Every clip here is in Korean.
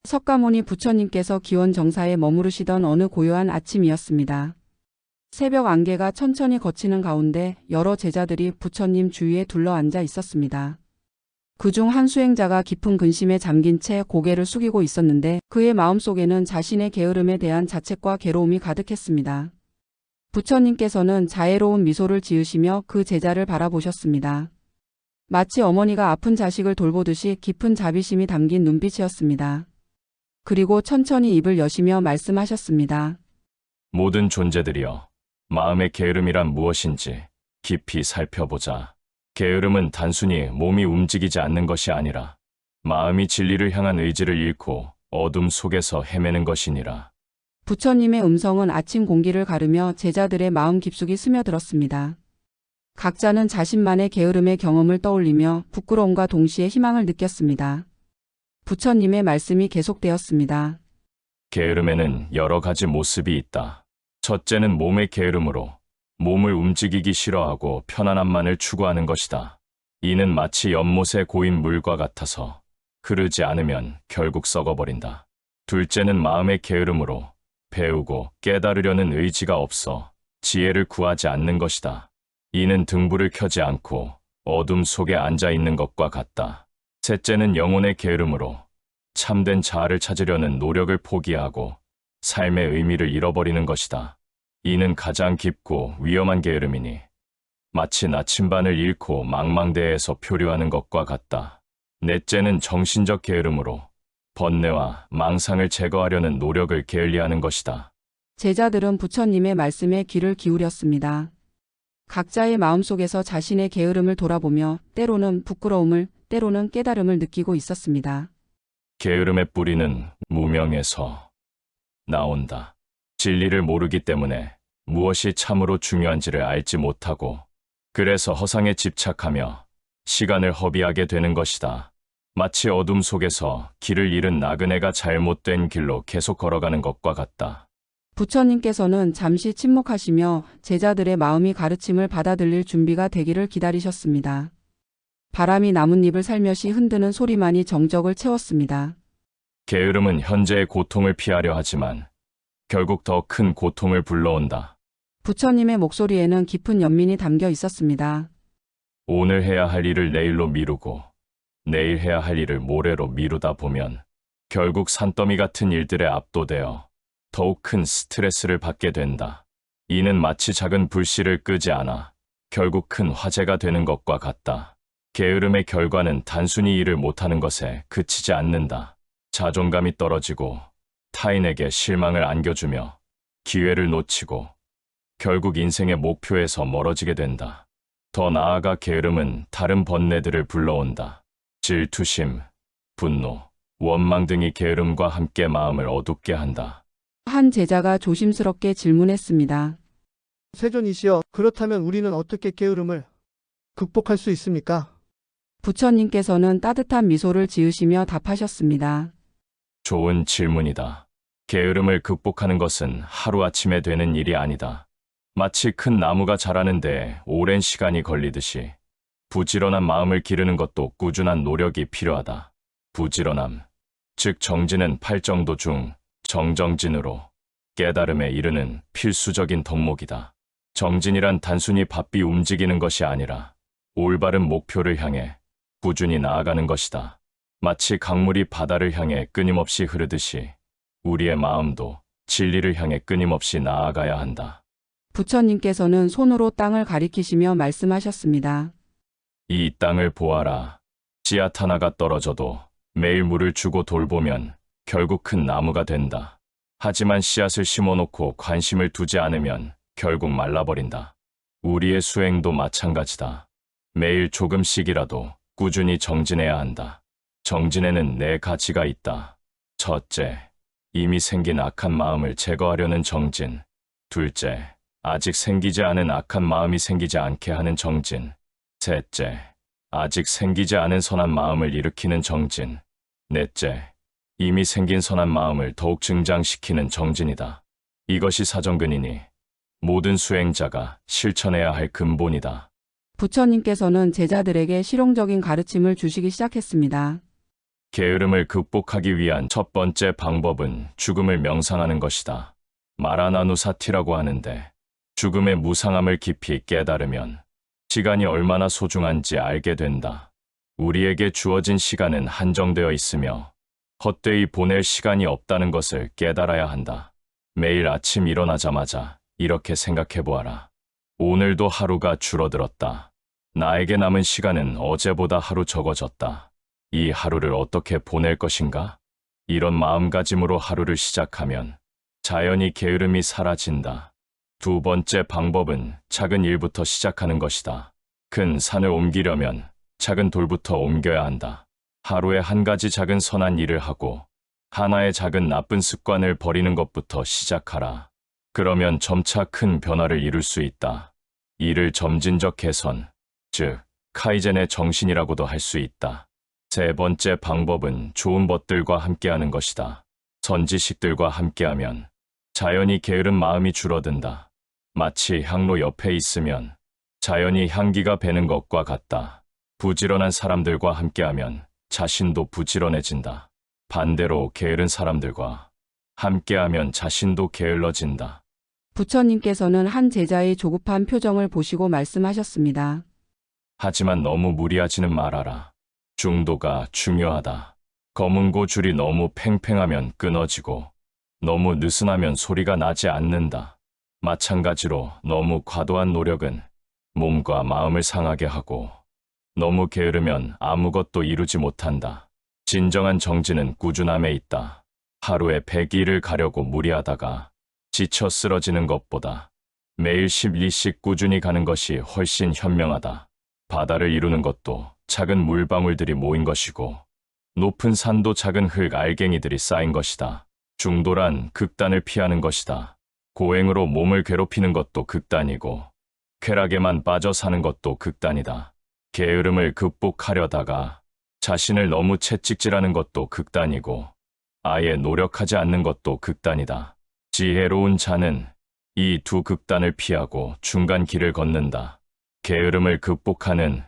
석가모니 부처님께서 기원정사에 머무르시던 어느 고요한 아침이었습니다. 새벽 안개가 천천히 걷히는 가운데 여러 제자들이 부처님 주위에 둘러앉아 있었습니다. 그중 한 수행자가 깊은 근심에 잠긴 채 고개를 숙이고 있었는데 그의 마음속에는 자신의 게으름에 대한 자책과 괴로움이 가득했습니다. 부처님께서는 자애로운 미소를 지으시며 그 제자를 바라보셨습니다. 마치 어머니가 아픈 자식을 돌보듯이 깊은 자비심이 담긴 눈빛이었습니다. 그리고 천천히 입을 여시며 말씀하셨습니다. 모든 존재들이여, 마음의 게으름이란 무엇인지 깊이 살펴보자. 게으름은 단순히 몸이 움직이지 않는 것이 아니라 마음이 진리를 향한 의지를 잃고 어둠 속에서 헤매는 것이니라. 부처님의 음성은 아침 공기를 가르며 제자들의 마음 깊숙이 스며들었습니다. 각자는 자신만의 게으름의 경험을 떠올리며 부끄러움과 동시에 희망을 느꼈습니다. 부처님의 말씀이 계속되었습니다. 게으름에는 여러 가지 모습이 있다. 첫째는 몸의 게으름으로 몸을 움직이기 싫어하고 편안함만을 추구하는 것이다. 이는 마치 연못에 고인 물과 같아서 흐르지 않으면 결국 썩어버린다. 둘째는 마음의 게으름으로 배우고 깨달으려는 의지가 없어 지혜를 구하지 않는 것이다. 이는 등불을 켜지 않고 어둠 속에 앉아 있는 것과 같다. 셋째는 영혼의 게으름으로 참된 자아를 찾으려는 노력을 포기하고 삶의 의미를 잃어버리는 것이다. 이는 가장 깊고 위험한 게으름이니 마치 나침반을 잃고 망망대해에서 표류하는 것과 같다. 넷째는 정신적 게으름으로 번뇌와 망상을 제거하려는 노력을 게을리하는 것이다. 제자들은 부처님의 말씀에 귀를 기울였습니다. 각자의 마음속에서 자신의 게으름을 돌아보며 때로는 부끄러움을, 때로는 깨달음을 느끼고 있었습니다. 게으름의 뿌리는 무명에서 나온다. 진리를 모르기 때문에 무엇이 참으로 중요한지를 알지 못하고 그래서 허상에 집착하며 시간을 허비하게 되는 것이다. 마치 어둠 속에서 길을 잃은 나그네가 잘못된 길로 계속 걸어가는 것과 같다. 부처님께서는 잠시 침묵하시며 제자들의 마음이 가르침을 받아들일 준비가 되기를 기다리셨습니다. 바람이 나뭇잎을 살며시 흔드는 소리만이 정적을 채웠습니다. 게으름은 현재의 고통을 피하려 하지만 결국 더 큰 고통을 불러온다. 부처님의 목소리에는 깊은 연민이 담겨 있었습니다. 오늘 해야 할 일을 내일로 미루고 내일 해야 할 일을 모레로 미루다 보면 결국 산더미 같은 일들에 압도되어 더욱 큰 스트레스를 받게 된다. 이는 마치 작은 불씨를 끄지 않아 결국 큰 화재가 되는 것과 같다. 게으름의 결과는 단순히 일을 못하는 것에 그치지 않는다. 자존감이 떨어지고 타인에게 실망을 안겨주며 기회를 놓치고 결국 인생의 목표에서 멀어지게 된다. 더 나아가 게으름은 다른 번뇌들을 불러온다. 질투심, 분노, 원망 등이 게으름과 함께 마음을 어둡게 한다. 한 제자가 조심스럽게 질문했습니다. 세존이시여, 그렇다면 우리는 어떻게 게으름을 극복할 수 있습니까? 부처님께서는 따뜻한 미소를 지으시며 답하셨습니다. 좋은 질문이다. 게으름을 극복하는 것은 하루아침에 되는 일이 아니다. 마치 큰 나무가 자라는데 오랜 시간이 걸리듯이 부지런한 마음을 기르는 것도 꾸준한 노력이 필요하다. 부지런함, 즉 정진은 팔정도 중 정정진으로 깨달음에 이르는 필수적인 덕목이다. 정진이란 단순히 바삐 움직이는 것이 아니라 올바른 목표를 향해 꾸준히 나아가는 것이다. 마치 강물이 바다를 향해 끊임없이 흐르듯이 우리의 마음도 진리를 향해 끊임없이 나아가야 한다. 부처님께서는 손으로 땅을 가리키시며 말씀하셨습니다. 이 땅을 보아라. 씨앗 하나가 떨어져도 매일 물을 주고 돌보면 결국 큰 나무가 된다. 하지만 씨앗을 심어놓고 관심을 두지 않으면 결국 말라버린다. 우리의 수행도 마찬가지다. 매일 조금씩이라도 꾸준히 정진해야 한다. 정진에는 네 가지가 있다. 첫째, 이미 생긴 악한 마음을 제거하려는 정진. 둘째, 아직 생기지 않은 악한 마음이 생기지 않게 하는 정진. 셋째, 아직 생기지 않은 선한 마음을 일으키는 정진. 넷째, 이미 생긴 선한 마음을 더욱 증장시키는 정진이다. 이것이 사정근이니 모든 수행자가 실천해야 할 근본이다. 부처님께서는 제자들에게 실용적인 가르침을 주시기 시작했습니다. 게으름을 극복하기 위한 첫 번째 방법은 죽음을 명상하는 것이다. 마라나누사티라고 하는데 죽음의 무상함을 깊이 깨달으면 시간이 얼마나 소중한지 알게 된다. 우리에게 주어진 시간은 한정되어 있으며 헛되이 보낼 시간이 없다는 것을 깨달아야 한다. 매일 아침 일어나자마자 이렇게 생각해 보아라. 오늘도 하루가 줄어들었다. 나에게 남은 시간은 어제보다 하루 적어졌다. 이 하루를 어떻게 보낼 것인가? 이런 마음가짐으로 하루를 시작하면 자연히 게으름이 사라진다. 두 번째 방법은 작은 일부터 시작하는 것이다. 큰 산을 옮기려면 작은 돌부터 옮겨야 한다. 하루에 한 가지 작은 선한 일을 하고 하나의 작은 나쁜 습관을 버리는 것부터 시작하라. 그러면 점차 큰 변화를 이룰 수 있다. 이를 점진적 개선, 즉 카이젠의 정신이라고도 할 수 있다. 세 번째 방법은 좋은 것들과 함께하는 것이다. 선지식들과 함께하면 자연히 게으른 마음이 줄어든다. 마치 향로 옆에 있으면 자연히 향기가 배는 것과 같다. 부지런한 사람들과 함께하면 자신도 부지런해진다. 반대로 게으른 사람들과 함께하면 자신도 게을러진다. 부처님께서는 한 제자의 조급한 표정을 보시고 말씀하셨습니다. 하지만 너무 무리하지는 말아라. 중도가 중요하다. 검은 고줄이 너무 팽팽하면 끊어지고 너무 느슨하면 소리가 나지 않는다. 마찬가지로 너무 과도한 노력은 몸과 마음을 상하게 하고 너무 게으르면 아무것도 이루지 못한다. 진정한 정진은 꾸준함에 있다. 하루에 100일을 가려고 무리하다가 지쳐 쓰러지는 것보다 매일 10리씩 꾸준히 가는 것이 훨씬 현명하다. 바다를 이루는 것도 작은 물방울들이 모인 것이고 높은 산도 작은 흙 알갱이들이 쌓인 것이다. 중도란 극단을 피하는 것이다. 고행으로 몸을 괴롭히는 것도 극단이고 쾌락에만 빠져 사는 것도 극단이다. 게으름을 극복하려다가 자신을 너무 채찍질하는 것도 극단이고 아예 노력하지 않는 것도 극단이다. 지혜로운 자는 이 두 극단을 피하고 중간 길을 걷는다. 게으름을 극복하는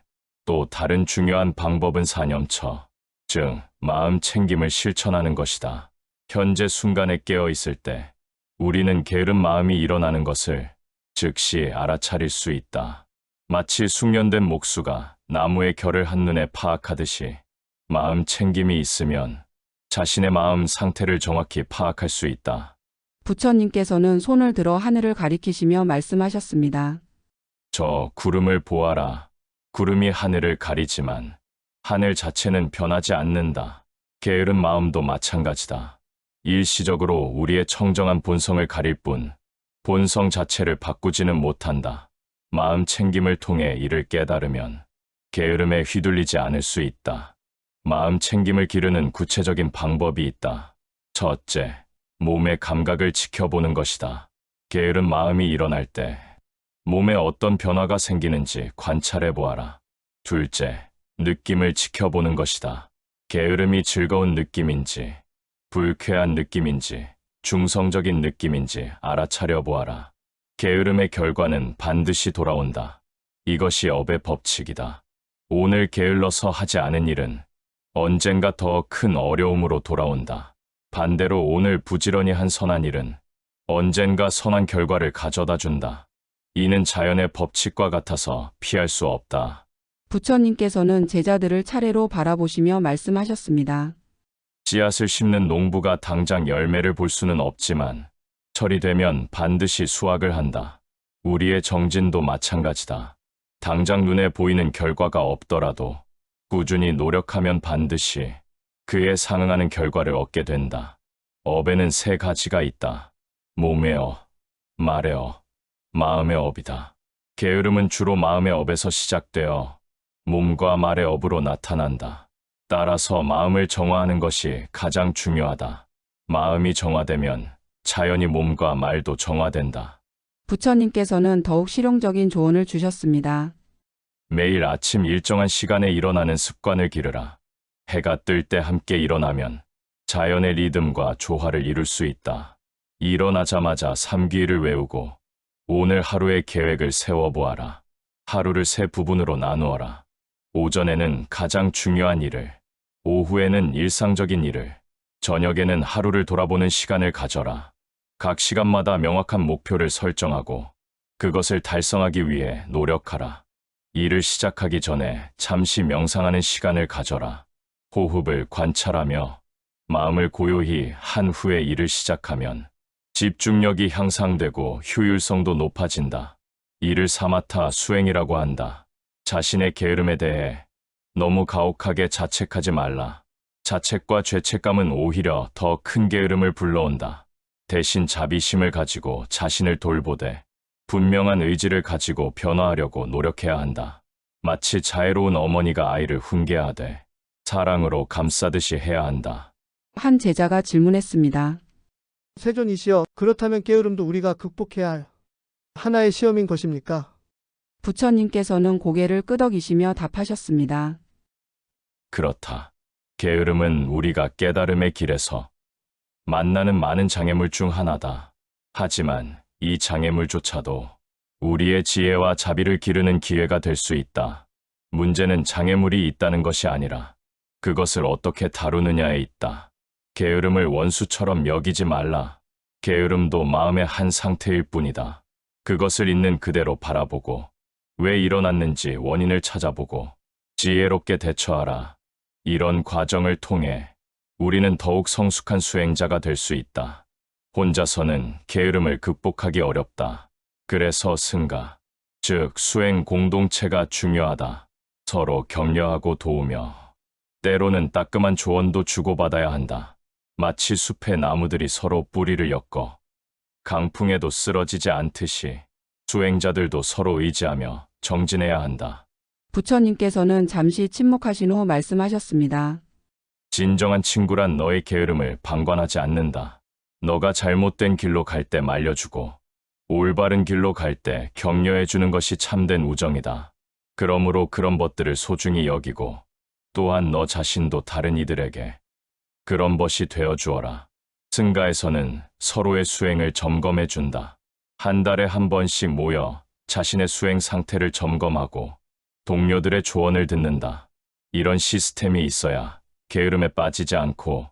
또 다른 중요한 방법은 사념처, 즉 마음 챙김을 실천하는 것이다. 현재 순간에 깨어 있을 때 우리는 게으른 마음이 일어나는 것을 즉시 알아차릴 수 있다. 마치 숙련된 목수가 나무의 결을 한눈에 파악하듯이 마음 챙김이 있으면 자신의 마음 상태를 정확히 파악할 수 있다. 부처님께서는 손을 들어 하늘을 가리키시며 말씀하셨습니다. 저 구름을 보아라. 구름이 하늘을 가리지만 하늘 자체는 변하지 않는다. 게으른 마음도 마찬가지다. 일시적으로 우리의 청정한 본성을 가릴 뿐 본성 자체를 바꾸지는 못한다. 마음 챙김을 통해 이를 깨달으면 게으름에 휘둘리지 않을 수 있다. 마음 챙김을 기르는 구체적인 방법이 있다. 첫째, 몸의 감각을 지켜보는 것이다. 게으른 마음이 일어날 때 몸에 어떤 변화가 생기는지 관찰해 보아라. 둘째, 느낌을 지켜보는 것이다. 게으름이 즐거운 느낌인지, 불쾌한 느낌인지, 중성적인 느낌인지 알아차려 보아라. 게으름의 결과는 반드시 돌아온다. 이것이 업의 법칙이다. 오늘 게을러서 하지 않은 일은 언젠가 더 큰 어려움으로 돌아온다. 반대로 오늘 부지런히 한 선한 일은 언젠가 선한 결과를 가져다 준다. 이는 자연의 법칙과 같아서 피할 수 없다. 부처님께서는 제자들을 차례로 바라보시며 말씀하셨습니다. 씨앗을 심는 농부가 당장 열매를 볼 수는 없지만 철이 되면 반드시 수확을 한다. 우리의 정진도 마찬가지다. 당장 눈에 보이는 결과가 없더라도 꾸준히 노력하면 반드시 그에 상응하는 결과를 얻게 된다. 업에는 세 가지가 있다. 몸의 업, 말의 업, 마음의 업이다. 게으름은 주로 마음의 업에서 시작되어 몸과 말의 업으로 나타난다. 따라서 마음을 정화하는 것이 가장 중요하다. 마음이 정화되면 자연히 몸과 말도 정화된다. 부처님께서는 더욱 실용적인 조언을 주셨습니다. 매일 아침 일정한 시간에 일어나는 습관을 기르라. 해가 뜰 때 함께 일어나면 자연의 리듬과 조화를 이룰 수 있다. 일어나자마자 삼귀를 외우고 오늘 하루의 계획을 세워보아라. 하루를 세 부분으로 나누어라. 오전에는 가장 중요한 일을, 오후에는 일상적인 일을, 저녁에는 하루를 돌아보는 시간을 가져라. 각 시간마다 명확한 목표를 설정하고 그것을 달성하기 위해 노력하라. 일을 시작하기 전에 잠시 명상하는 시간을 가져라. 호흡을 관찰하며 마음을 고요히 한 후에 일을 시작하면 집중력이 향상되고 효율성도 높아진다. 일을 사마타 수행이라고 한다. 자신의 게으름에 대해 너무 가혹하게 자책하지 말라. 자책과 죄책감은 오히려 더 큰 게으름을 불러온다. 대신 자비심을 가지고 자신을 돌보되 분명한 의지를 가지고 변화하려고 노력해야 한다. 마치 자애로운 어머니가 아이를 훈계하되 사랑으로 감싸듯이 해야 한다. 한 제자가 질문했습니다. 세존이시여, 그렇다면 게으름도 우리가 극복해야 할 하나의 시험인 것입니까? 부처님께서는 고개를 끄덕이시며 답하셨습니다. 그렇다. 게으름은 우리가 깨달음의 길에서 만나는 많은 장애물 중 하나다. 하지만 이 장애물조차도 우리의 지혜와 자비를 기르는 기회가 될 수 있다. 문제는 장애물이 있다는 것이 아니라 그것을 어떻게 다루느냐에 있다. 게으름을 원수처럼 여기지 말라. 게으름도 마음의 한 상태일 뿐이다. 그것을 있는 그대로 바라보고 왜 일어났는지 원인을 찾아보고 지혜롭게 대처하라. 이런 과정을 통해 우리는 더욱 성숙한 수행자가 될 수 있다. 혼자서는 게으름을 극복하기 어렵다. 그래서 승가, 즉 수행 공동체가 중요하다. 서로 격려하고 도우며 때로는 따끔한 조언도 주고받아야 한다. 마치 숲의 나무들이 서로 뿌리를 엮어 강풍에도 쓰러지지 않듯이 수행자들도 서로 의지하며 정진해야 한다. 부처님께서는 잠시 침묵하신 후 말씀하셨습니다. 진정한 친구란 너의 게으름을 방관하지 않는다. 너가 잘못된 길로 갈 때 말려주고 올바른 길로 갈 때 격려해주는 것이 참된 우정이다. 그러므로 그런 것들을 소중히 여기고 또한 너 자신도 다른 이들에게 그런 것이 되어주어라. 승가에서는 서로의 수행을 점검해준다. 한 달에 한 번씩 모여 자신의 수행 상태를 점검하고 동료들의 조언을 듣는다. 이런 시스템이 있어야 게으름에 빠지지 않고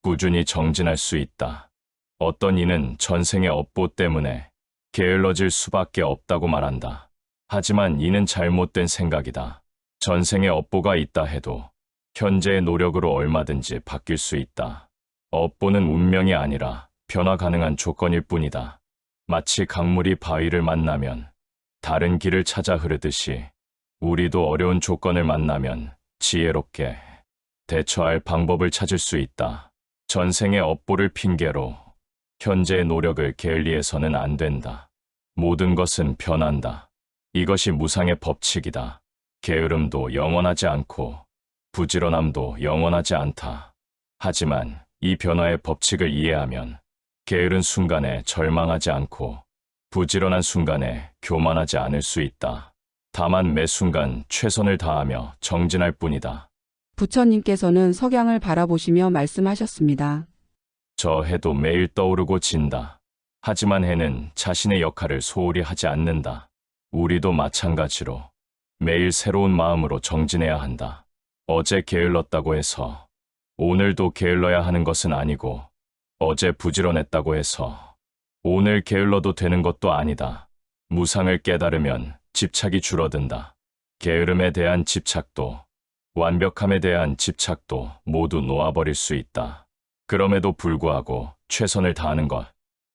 꾸준히 정진할 수 있다. 어떤 이는 전생의 업보 때문에 게을러질 수밖에 없다고 말한다. 하지만 이는 잘못된 생각이다. 전생의 업보가 있다 해도 현재의 노력으로 얼마든지 바뀔 수 있다. 업보는 운명이 아니라 변화 가능한 조건일 뿐이다. 마치 강물이 바위를 만나면 다른 길을 찾아 흐르듯이 우리도 어려운 조건을 만나면 지혜롭게 대처할 방법을 찾을 수 있다. 전생의 업보를 핑계로 현재의 노력을 게을리해서는 안 된다. 모든 것은 변한다. 이것이 무상의 법칙이다. 게으름도 영원하지 않고 부지런함도 영원하지 않다. 하지만 이 변화의 법칙을 이해하면 게으른 순간에 절망하지 않고 부지런한 순간에 교만하지 않을 수 있다. 다만 매 순간 최선을 다하며 정진할 뿐이다. 부처님께서는 석양을 바라보시며 말씀하셨습니다. 저 해도 매일 떠오르고 진다. 하지만 해는 자신의 역할을 소홀히 하지 않는다. 우리도 마찬가지로 매일 새로운 마음으로 정진해야 한다. 어제 게을렀다고 해서 오늘도 게을러야 하는 것은 아니고 어제 부지런했다고 해서 오늘 게을러도 되는 것도 아니다. 무상을 깨달으면 집착이 줄어든다. 게으름에 대한 집착도 완벽함에 대한 집착도 모두 놓아버릴 수 있다. 그럼에도 불구하고 최선을 다하는 것,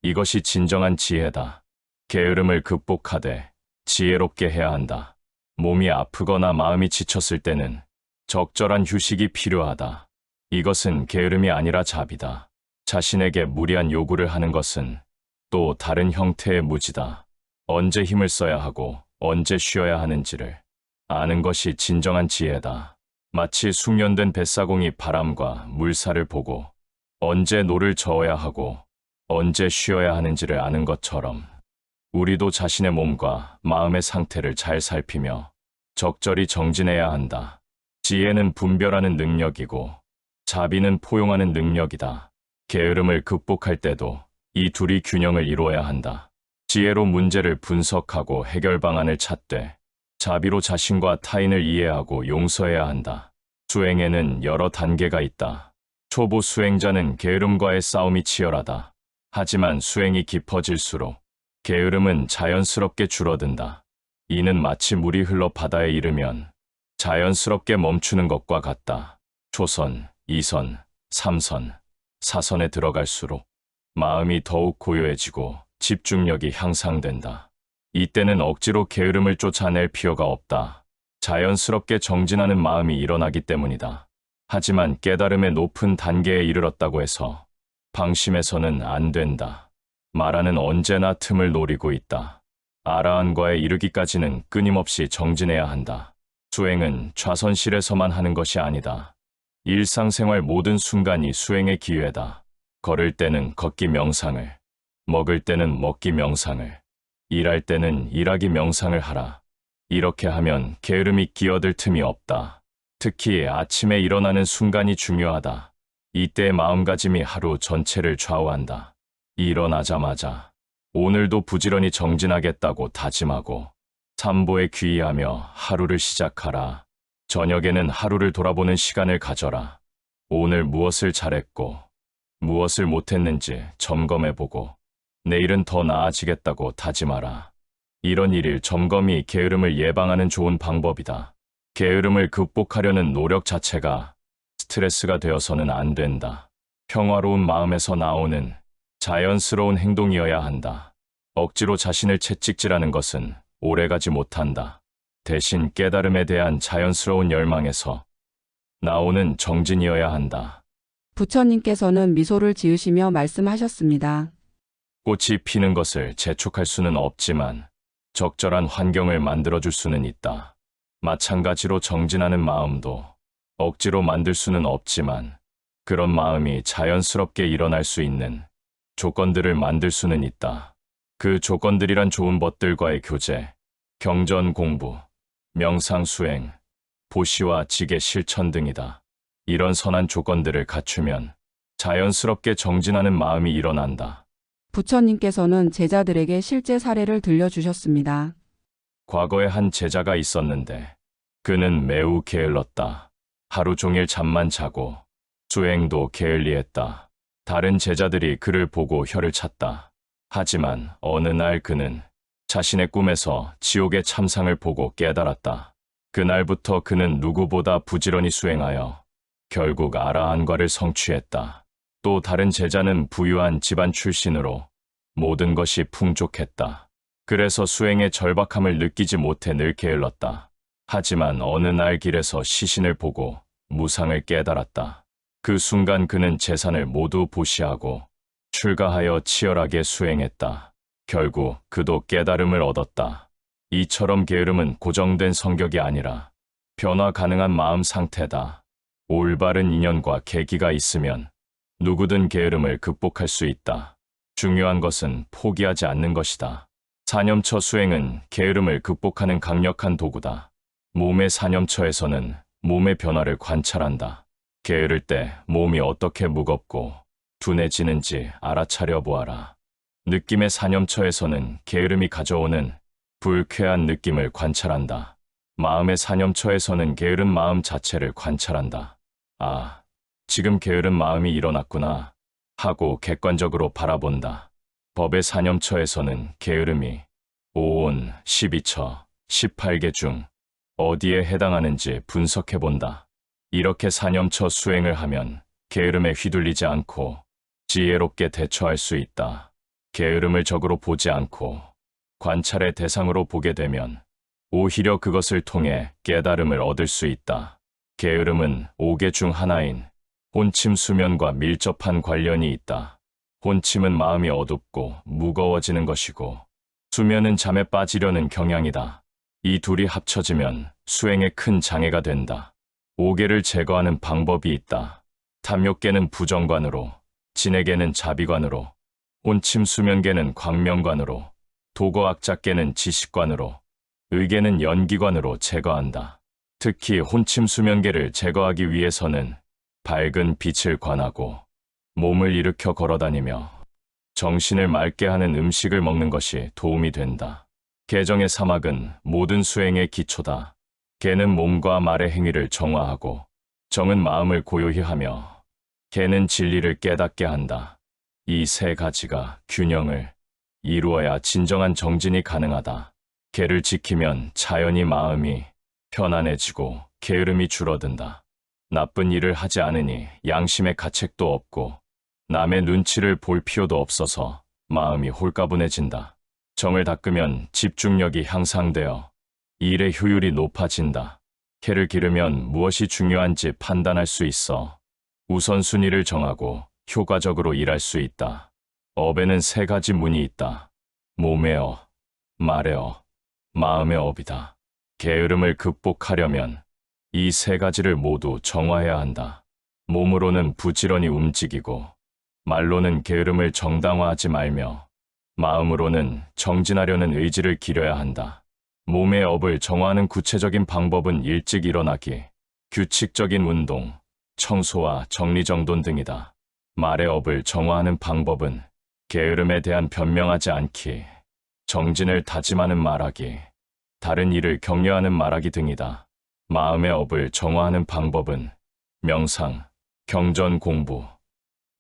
이것이 진정한 지혜다. 게으름을 극복하되 지혜롭게 해야 한다. 몸이 아프거나 마음이 지쳤을 때는 적절한 휴식이 필요하다. 이것은 게으름이 아니라 자비다. 자신에게 무리한 요구를 하는 것은 또 다른 형태의 무지다. 언제 힘을 써야 하고 언제 쉬어야 하는지를 아는 것이 진정한 지혜다. 마치 숙련된 뱃사공이 바람과 물살을 보고 언제 노를 저어야 하고 언제 쉬어야 하는지를 아는 것처럼 우리도 자신의 몸과 마음의 상태를 잘 살피며 적절히 정진해야 한다. 지혜는 분별하는 능력이고 자비는 포용하는 능력이다. 게으름을 극복할 때도 이 둘이 균형을 이루어야 한다. 지혜로 문제를 분석하고 해결 방안을 찾되 자비로 자신과 타인을 이해하고 용서해야 한다. 수행에는 여러 단계가 있다. 초보 수행자는 게으름과의 싸움이 치열하다. 하지만 수행이 깊어질수록 게으름은 자연스럽게 줄어든다. 이는 마치 물이 흘러 바다에 이르면 자연스럽게 멈추는 것과 같다. 초선, 2선, 3선, 4선에 들어갈수록 마음이 더욱 고요해지고 집중력이 향상된다. 이때는 억지로 게으름을 쫓아낼 필요가 없다. 자연스럽게 정진하는 마음이 일어나기 때문이다. 하지만 깨달음의 높은 단계에 이르렀다고 해서 방심해서는 안 된다. 마라는 언제나 틈을 노리고 있다. 아라한과에 이르기까지는 끊임없이 정진해야 한다. 수행은 좌선실에서만 하는 것이 아니다. 일상생활 모든 순간이 수행의 기회다. 걸을 때는 걷기 명상을, 먹을 때는 먹기 명상을, 일할 때는 일하기 명상을 하라. 이렇게 하면 게으름이 끼어들 틈이 없다. 특히 아침에 일어나는 순간이 중요하다. 이때의 마음가짐이 하루 전체를 좌우한다. 일어나자마자 오늘도 부지런히 정진하겠다고 다짐하고 삼보에 귀의하며 하루를 시작하라. 저녁에는 하루를 돌아보는 시간을 가져라. 오늘 무엇을 잘했고 무엇을 못했는지 점검해보고 내일은 더 나아지겠다고 다짐하라. 이런 일일 점검이 게으름을 예방하는 좋은 방법이다. 게으름을 극복하려는 노력 자체가 스트레스가 되어서는 안 된다. 평화로운 마음에서 나오는 자연스러운 행동이어야 한다. 억지로 자신을 채찍질하는 것은 오래가지 못한다. 대신 깨달음에 대한 자연스러운 열망에서 나오는 정진이어야 한다. 부처님께서는 미소를 지으시며 말씀하셨습니다. 꽃이 피는 것을 재촉할 수는 없지만 적절한 환경을 만들어줄 수는 있다. 마찬가지로 정진하는 마음도 억지로 만들 수는 없지만 그런 마음이 자연스럽게 일어날 수 있는 조건들을 만들 수는 있다. 그 조건들이란 좋은 법들과의 교제, 경전 공부, 명상 수행, 보시와 지계 실천 등이다. 이런 선한 조건들을 갖추면 자연스럽게 정진하는 마음이 일어난다. 부처님께서는 제자들에게 실제 사례를 들려주셨습니다. 과거에 한 제자가 있었는데 그는 매우 게을렀다. 하루 종일 잠만 자고 수행도 게을리했다. 다른 제자들이 그를 보고 혀를 찼다. 하지만 어느 날 그는 자신의 꿈에서 지옥의 참상을 보고 깨달았다. 그날부터 그는 누구보다 부지런히 수행하여 결국 아라한과를 성취했다. 또 다른 제자는 부유한 집안 출신으로 모든 것이 풍족했다. 그래서 수행의 절박함을 느끼지 못해 늘 게을렀다. 하지만 어느 날 길에서 시신을 보고 무상을 깨달았다. 그 순간 그는 재산을 모두 보시하고 출가하여 치열하게 수행했다. 결국 그도 깨달음을 얻었다. 이처럼 게으름은 고정된 성격이 아니라 변화 가능한 마음 상태다. 올바른 인연과 계기가 있으면 누구든 게으름을 극복할 수 있다. 중요한 것은 포기하지 않는 것이다. 사념처 수행은 게으름을 극복하는 강력한 도구다. 몸의 사념처에서는 몸의 변화를 관찰한다. 게으를 때 몸이 어떻게 무겁고 둔해지는지 알아차려 보아라. 느낌의 사념처에서는 게으름이 가져오는 불쾌한 느낌을 관찰한다. 마음의 사념처에서는 게으른 마음 자체를 관찰한다. 아, 지금 게으른 마음이 일어났구나 하고 객관적으로 바라본다. 법의 사념처에서는 게으름이 5온, 12처, 18개 중 어디에 해당하는지 분석해본다. 이렇게 사념처 수행을 하면 게으름에 휘둘리지 않고 지혜롭게 대처할 수 있다. 게으름을 적으로 보지 않고 관찰의 대상으로 보게 되면 오히려 그것을 통해 깨달음을 얻을 수 있다. 게으름은 5개 중 하나인 혼침 수면과 밀접한 관련이 있다. 혼침은 마음이 어둡고 무거워지는 것이고 수면은 잠에 빠지려는 경향이다. 이 둘이 합쳐지면 수행에 큰 장애가 된다. 5개를 제거하는 방법이 있다. 탐욕계는 부정관으로, 진해계는 자비관으로, 혼침 수면계는 광명관으로, 도거악작계는 지식관으로, 의계는 연기관으로 제거한다. 특히 혼침 수면계를 제거하기 위해서는 밝은 빛을 관하고 몸을 일으켜 걸어다니며 정신을 맑게 하는 음식을 먹는 것이 도움이 된다. 개정의 사막은 모든 수행의 기초다. 개는 몸과 말의 행위를 정화하고 정은 마음을 고요히 하며 개는 진리를 깨닫게 한다. 이 세 가지가 균형을 이루어야 진정한 정진이 가능하다. 개를 지키면 자연히 마음이 편안해지고 게으름이 줄어든다. 나쁜 일을 하지 않으니 양심의 가책도 없고 남의 눈치를 볼 필요도 없어서 마음이 홀가분해진다. 정을 닦으면 집중력이 향상되어 일의 효율이 높아진다. 개를 기르면 무엇이 중요한지 판단할 수 있어 우선순위를 정하고 효과적으로 일할 수 있다. 업에는 세 가지 문이 있다. 몸의 업, 말의 업, 마음의 업이다. 게으름을 극복하려면 이 세 가지를 모두 정화해야 한다. 몸으로는 부지런히 움직이고 말로는 게으름을 정당화하지 말며 마음으로는 정진하려는 의지를 기려야 한다. 몸의 업을 정화하는 구체적인 방법은 일찍 일어나기, 규칙적인 운동, 청소와 정리정돈 등이다. 말의 업을 정화하는 방법은 게으름에 대한 변명하지 않기, 정진을 다짐하는 말하기, 다른 일을 격려하는 말하기 등이다. 마음의 업을 정화하는 방법은 명상, 경전 공부,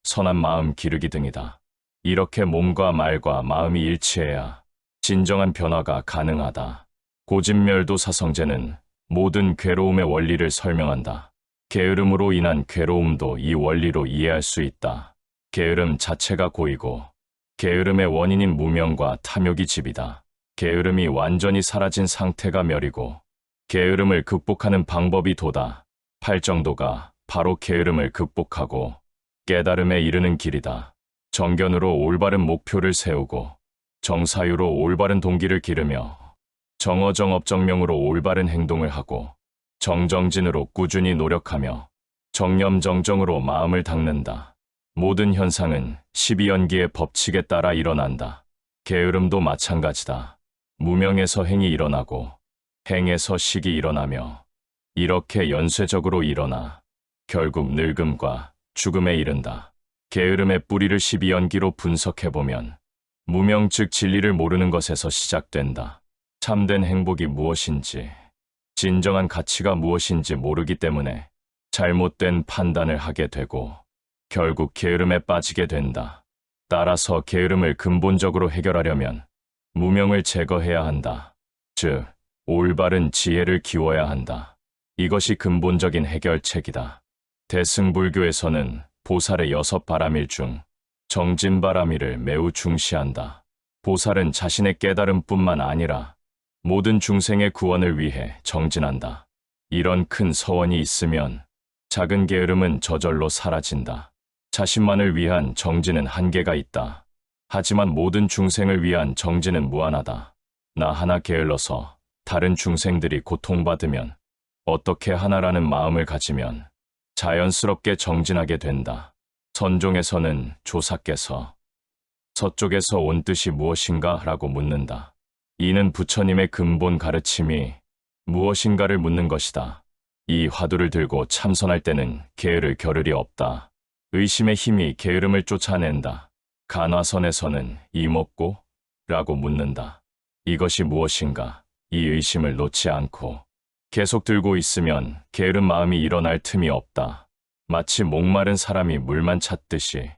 선한 마음 기르기 등이다. 이렇게 몸과 말과 마음이 일치해야 진정한 변화가 가능하다. 고진멸도 사성제는 모든 괴로움의 원리를 설명한다. 게으름으로 인한 괴로움도 이 원리로 이해할 수 있다. 게으름 자체가 고이고 게으름의 원인인 무명과 탐욕이 집이다. 게으름이 완전히 사라진 상태가 멸이고 게으름을 극복하는 방법이 도다. 팔정도가 바로 게으름을 극복하고 깨달음에 이르는 길이다. 정견으로 올바른 목표를 세우고 정사유로 올바른 동기를 기르며 정어정업정명으로 올바른 행동을 하고 정정진으로 꾸준히 노력하며 정념정정으로 마음을 닦는다. 모든 현상은 12연기의 법칙에 따라 일어난다. 게으름도 마찬가지다. 무명에서 행이 일어나고 행에서 식이 일어나며 이렇게 연쇄적으로 일어나 결국 늙음과 죽음에 이른다. 게으름의 뿌리를 12연기로 분석해보면 무명 즉 진리를 모르는 것에서 시작된다. 참된 행복이 무엇인지, 진정한 가치가 무엇인지 모르기 때문에 잘못된 판단을 하게 되고 결국 게으름에 빠지게 된다. 따라서 게으름을 근본적으로 해결하려면 무명을 제거해야 한다. 즉, 올바른 지혜를 키워야 한다. 이것이 근본적인 해결책이다. 대승불교에서는 보살의 6바람일 중 정진바람일을 매우 중시한다. 보살은 자신의 깨달음뿐만 아니라 모든 중생의 구원을 위해 정진한다. 이런 큰 서원이 있으면 작은 게으름은 저절로 사라진다. 자신만을 위한 정진은 한계가 있다. 하지만 모든 중생을 위한 정진은 무한하다. 나 하나 게을러서 다른 중생들이 고통받으면 어떻게 하나라는 마음을 가지면 자연스럽게 정진하게 된다. 선종에서는 조사께서 서쪽에서 온 뜻이 무엇인가? 라고 묻는다. 이는 부처님의 근본 가르침이 무엇인가를 묻는 것이다. 이 화두를 들고 참선할 때는 게으를 겨를이 없다. 의심의 힘이 게으름을 쫓아낸다. 간화선에서는 이먹고? 라고 묻는다. 이것이 무엇인가? 이 의심을 놓지 않고 계속 들고 있으면 게으른 마음이 일어날 틈이 없다. 마치 목마른 사람이 물만 찾듯이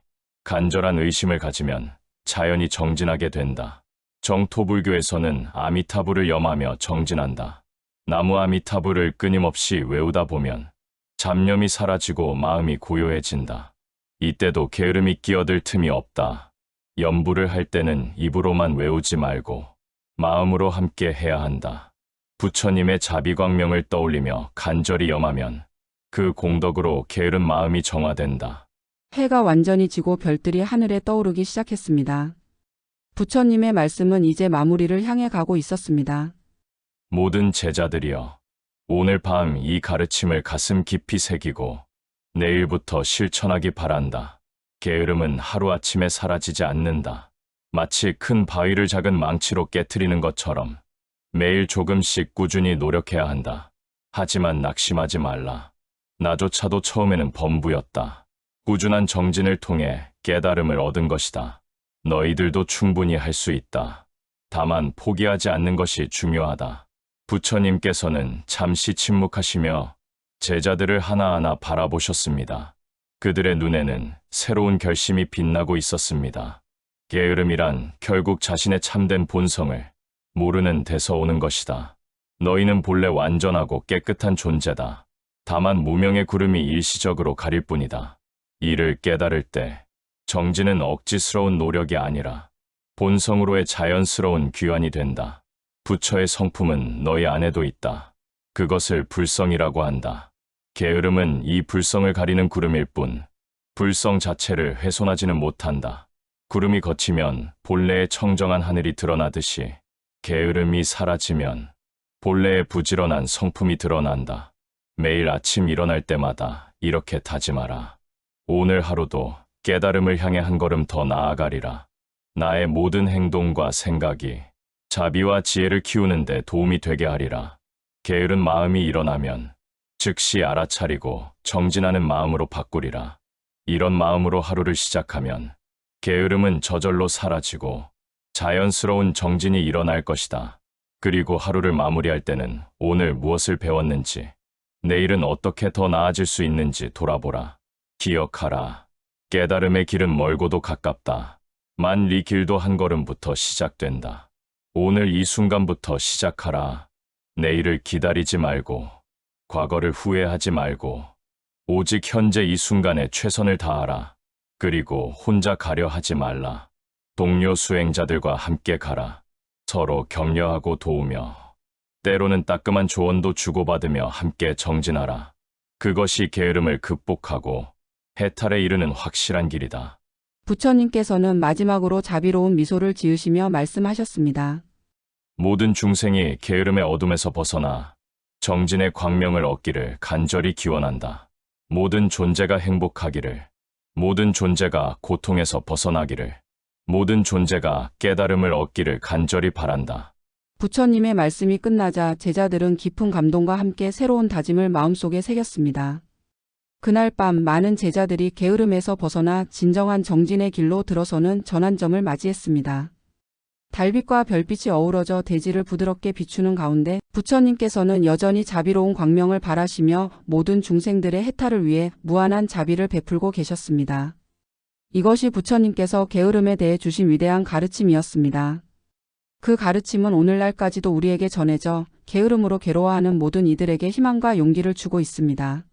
간절한 의심을 가지면 자연히 정진하게 된다. 정토불교에서는 아미타불을 염하며 정진한다. 나무 아미타불을 끊임없이 외우다 보면 잡념이 사라지고 마음이 고요해진다. 이때도 게으름이 끼어들 틈이 없다. 염불을 할 때는 입으로만 외우지 말고 마음으로 함께 해야 한다. 부처님의 자비광명을 떠올리며 간절히 염하면 그 공덕으로 게으른 마음이 정화된다. 해가 완전히 지고 별들이 하늘에 떠오르기 시작했습니다. 부처님의 말씀은 이제 마무리를 향해 가고 있었습니다. 모든 제자들이여, 오늘 밤 이 가르침을 가슴 깊이 새기고 내일부터 실천하기 바란다. 게으름은 하루아침에 사라지지 않는다. 마치 큰 바위를 작은 망치로 깨트리는 것처럼 매일 조금씩 꾸준히 노력해야 한다. 하지만 낙심하지 말라. 나조차도 처음에는 범부였다. 꾸준한 정진을 통해 깨달음을 얻은 것이다. 너희들도 충분히 할 수 있다. 다만 포기하지 않는 것이 중요하다. 부처님께서는 잠시 침묵하시며 제자들을 하나하나 바라보셨습니다. 그들의 눈에는 새로운 결심이 빛나고 있었습니다. 게으름이란 결국 자신의 참된 본성을 모르는 데서 오는 것이다. 너희는 본래 완전하고 깨끗한 존재다. 다만 무명의 구름이 일시적으로 가릴 뿐이다. 이를 깨달을 때 정진은 억지스러운 노력이 아니라 본성으로의 자연스러운 귀환이 된다. 부처의 성품은 너희 안에도 있다. 그것을 불성이라고 한다. 게으름은 이 불성을 가리는 구름일 뿐 불성 자체를 훼손하지는 못한다. 구름이 걷히면 본래의 청정한 하늘이 드러나듯이 게으름이 사라지면 본래의 부지런한 성품이 드러난다. 매일 아침 일어날 때마다 이렇게 다짐하라. 오늘 하루도 깨달음을 향해 한 걸음 더 나아가리라. 나의 모든 행동과 생각이 자비와 지혜를 키우는 데 도움이 되게 하리라. 게으른 마음이 일어나면 즉시 알아차리고 정진하는 마음으로 바꾸리라. 이런 마음으로 하루를 시작하면 게으름은 저절로 사라지고 자연스러운 정진이 일어날 것이다. 그리고 하루를 마무리할 때는 오늘 무엇을 배웠는지, 내일은 어떻게 더 나아질 수 있는지 돌아보라. 기억하라. 깨달음의 길은 멀고도 가깝다. 만 리 길도 한 걸음부터 시작된다. 오늘 이 순간부터 시작하라. 내일을 기다리지 말고, 과거를 후회하지 말고, 오직 현재 이 순간에 최선을 다하라. 그리고 혼자 가려 하지 말라. 동료 수행자들과 함께 가라. 서로 격려하고 도우며, 때로는 따끔한 조언도 주고받으며 함께 정진하라. 그것이 게으름을 극복하고 해탈에 이르는 확실한 길이다. 부처님께서는 마지막으로 자비로운 미소를 지으시며 말씀하셨습니다. 모든 중생이 게으름의 어둠에서 벗어나 정진의 광명을 얻기를 간절히 기원한다. 모든 존재가 행복하기를, 모든 존재가 고통에서 벗어나기를, 모든 존재가 깨달음을 얻기를 간절히 바란다. 부처님의 말씀이 끝나자 제자들은 깊은 감동과 함께 새로운 다짐을 마음속에 새겼습니다. 그날 밤 많은 제자들이 게으름에서 벗어나 진정한 정진의 길로 들어서는 전환점을 맞이했습니다. 달빛과 별빛이 어우러져 대지를 부드럽게 비추는 가운데 부처님께서는 여전히 자비로운 광명을 발하시며 모든 중생들의 해탈을 위해 무한한 자비를 베풀고 계셨습니다. 이것이 부처님께서 게으름에 대해 주신 위대한 가르침이었습니다. 그 가르침은 오늘날까지도 우리에게 전해져 게으름으로 괴로워하는 모든 이들에게 희망과 용기를 주고 있습니다.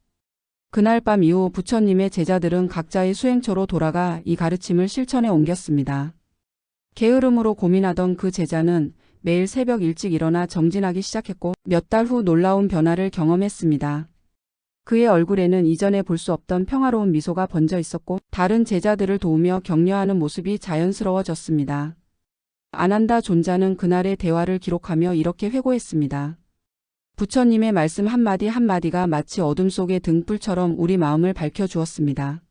그날 밤 이후 부처님의 제자들은 각자의 수행처로 돌아가 이 가르침을 실천에 옮겼습니다. 게으름으로 고민하던 그 제자는 매일 새벽 일찍 일어나 정진하기 시작했고 몇 달 후 놀라운 변화를 경험했습니다. 그의 얼굴에는 이전에 볼 수 없던 평화로운 미소가 번져 있었고 다른 제자들을 도우며 격려하는 모습이 자연스러워졌습니다. 아난다 존자는 그날의 대화를 기록하며 이렇게 회고했습니다. 부처님의 말씀 한마디 한마디가 마치 어둠 속의 등불처럼 우리 마음을 밝혀주었습니다.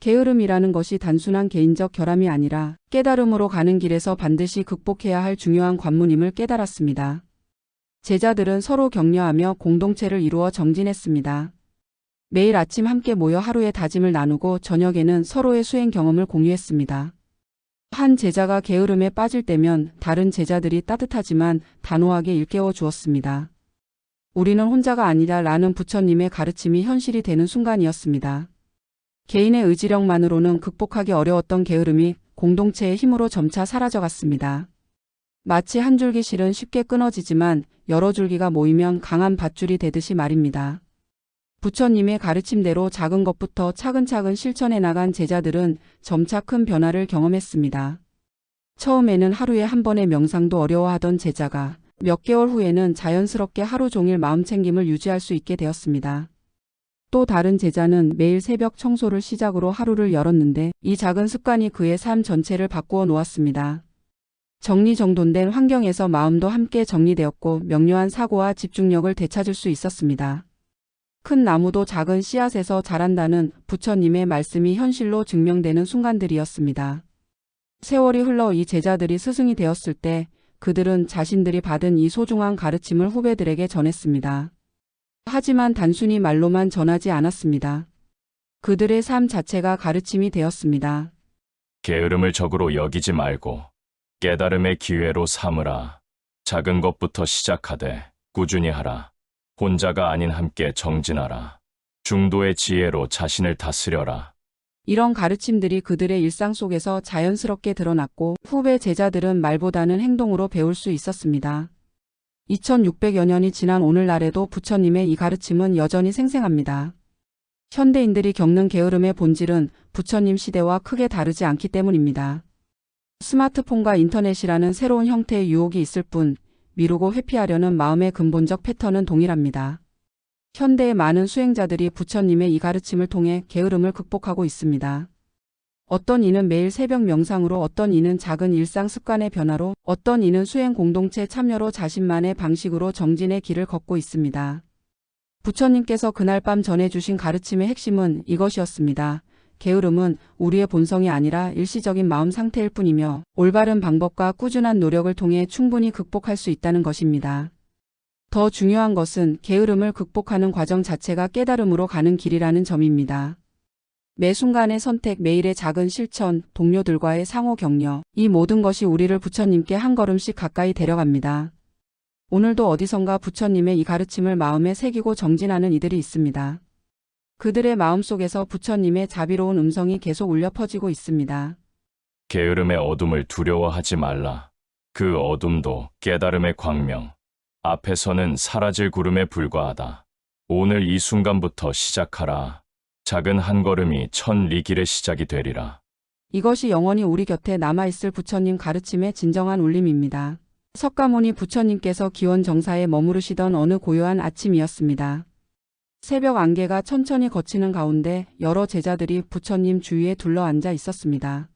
게으름이라는 것이 단순한 개인적 결함이 아니라 깨달음으로 가는 길에서 반드시 극복해야 할 중요한 관문임을 깨달았습니다. 제자들은 서로 격려하며 공동체를 이루어 정진했습니다. 매일 아침 함께 모여 하루의 다짐을 나누고 저녁에는 서로의 수행 경험을 공유했습니다. 한 제자가 게으름에 빠질 때면 다른 제자들이 따뜻하지만 단호하게 일깨워 주었습니다. 우리는 혼자가 아니다 라는 부처님의 가르침이 현실이 되는 순간이었습니다. 개인의 의지력만으로는 극복하기 어려웠던 게으름이 공동체의 힘으로 점차 사라져갔습니다. 마치 한 줄기 실은 쉽게 끊어지지만 여러 줄기가 모이면 강한 밧줄이 되듯이 말입니다. 부처님의 가르침대로 작은 것부터 차근차근 실천해 나간 제자들은 점차 큰 변화를 경험했습니다. 처음에는 하루에 한 번의 명상도 어려워하던 제자가 몇 개월 후에는 자연스럽게 하루 종일 마음챙김을 유지할 수 있게 되었습니다. 또 다른 제자는 매일 새벽 청소를 시작으로 하루를 열었는데 이 작은 습관이 그의 삶 전체를 바꾸어 놓았습니다. 정리정돈된 환경에서 마음도 함께 정리되었고 명료한 사고와 집중력을 되찾을 수 있었습니다. 큰 나무도 작은 씨앗에서 자란다는 부처님의 말씀이 현실로 증명되는 순간들이었습니다. 세월이 흘러 이 제자들이 스승이 되었을 때 그들은 자신들이 받은 이 소중한 가르침을 후배들에게 전했습니다. 하지만 단순히 말로만 전하지 않았습니다. 그들의 삶 자체가 가르침이 되었습니다. 게으름을 적으로 여기지 말고 깨달음의 기회로 삼으라. 작은 것부터 시작하되 꾸준히 하라. 혼자가 아닌 함께 정진하라. 중도의 지혜로 자신을 다스려라. 이런 가르침들이 그들의 일상 속에서 자연스럽게 드러났고 후배 제자들은 말보다는 행동으로 배울 수 있었습니다. 2600여 년이 지난 오늘날에도 부처님의 이 가르침은 여전히 생생합니다. 현대인들이 겪는 게으름의 본질은 부처님 시대와 크게 다르지 않기 때문입니다. 스마트폰과 인터넷이라는 새로운 형태의 유혹이 있을 뿐 미루고 회피하려는 마음의 근본적 패턴은 동일합니다. 현대의 많은 수행자들이 부처님의 이 가르침을 통해 게으름을 극복하고 있습니다. 어떤 이는 매일 새벽 명상으로, 어떤 이는 작은 일상 습관의 변화로, 어떤 이는 수행 공동체 참여로 자신만의 방식으로 정진의 길을 걷고 있습니다. 부처님께서 그날 밤 전해주신 가르침의 핵심은 이것이었습니다. 게으름은 우리의 본성이 아니라 일시적인 마음 상태일 뿐이며 올바른 방법과 꾸준한 노력을 통해 충분히 극복할 수 있다는 것입니다. 더 중요한 것은 게으름을 극복하는 과정 자체가 깨달음으로 가는 길이라는 점입니다. 매 순간의 선택, 매일의 작은 실천, 동료들과의 상호 격려, 이 모든 것이 우리를 부처님께 한 걸음씩 가까이 데려갑니다. 오늘도 어디선가 부처님의 이 가르침을 마음에 새기고 정진하는 이들이 있습니다. 그들의 마음속에서 부처님의 자비로운 음성이 계속 울려 퍼지고 있습니다. 게으름의 어둠을 두려워하지 말라. 그 어둠도 깨달음의 광명. 앞에서는 사라질 구름에 불과하다. 오늘 이 순간부터 시작하라. 작은 한 걸음이 천 리 길의 시작이 되리라. 이것이 영원히 우리 곁에 남아있을 부처님 가르침의 진정한 울림입니다. 석가모니 부처님께서 기원정사에 머무르시던 어느 고요한 아침이었습니다. 새벽 안개가 천천히 걷히는 가운데 여러 제자들이 부처님 주위에 둘러앉아 있었습니다.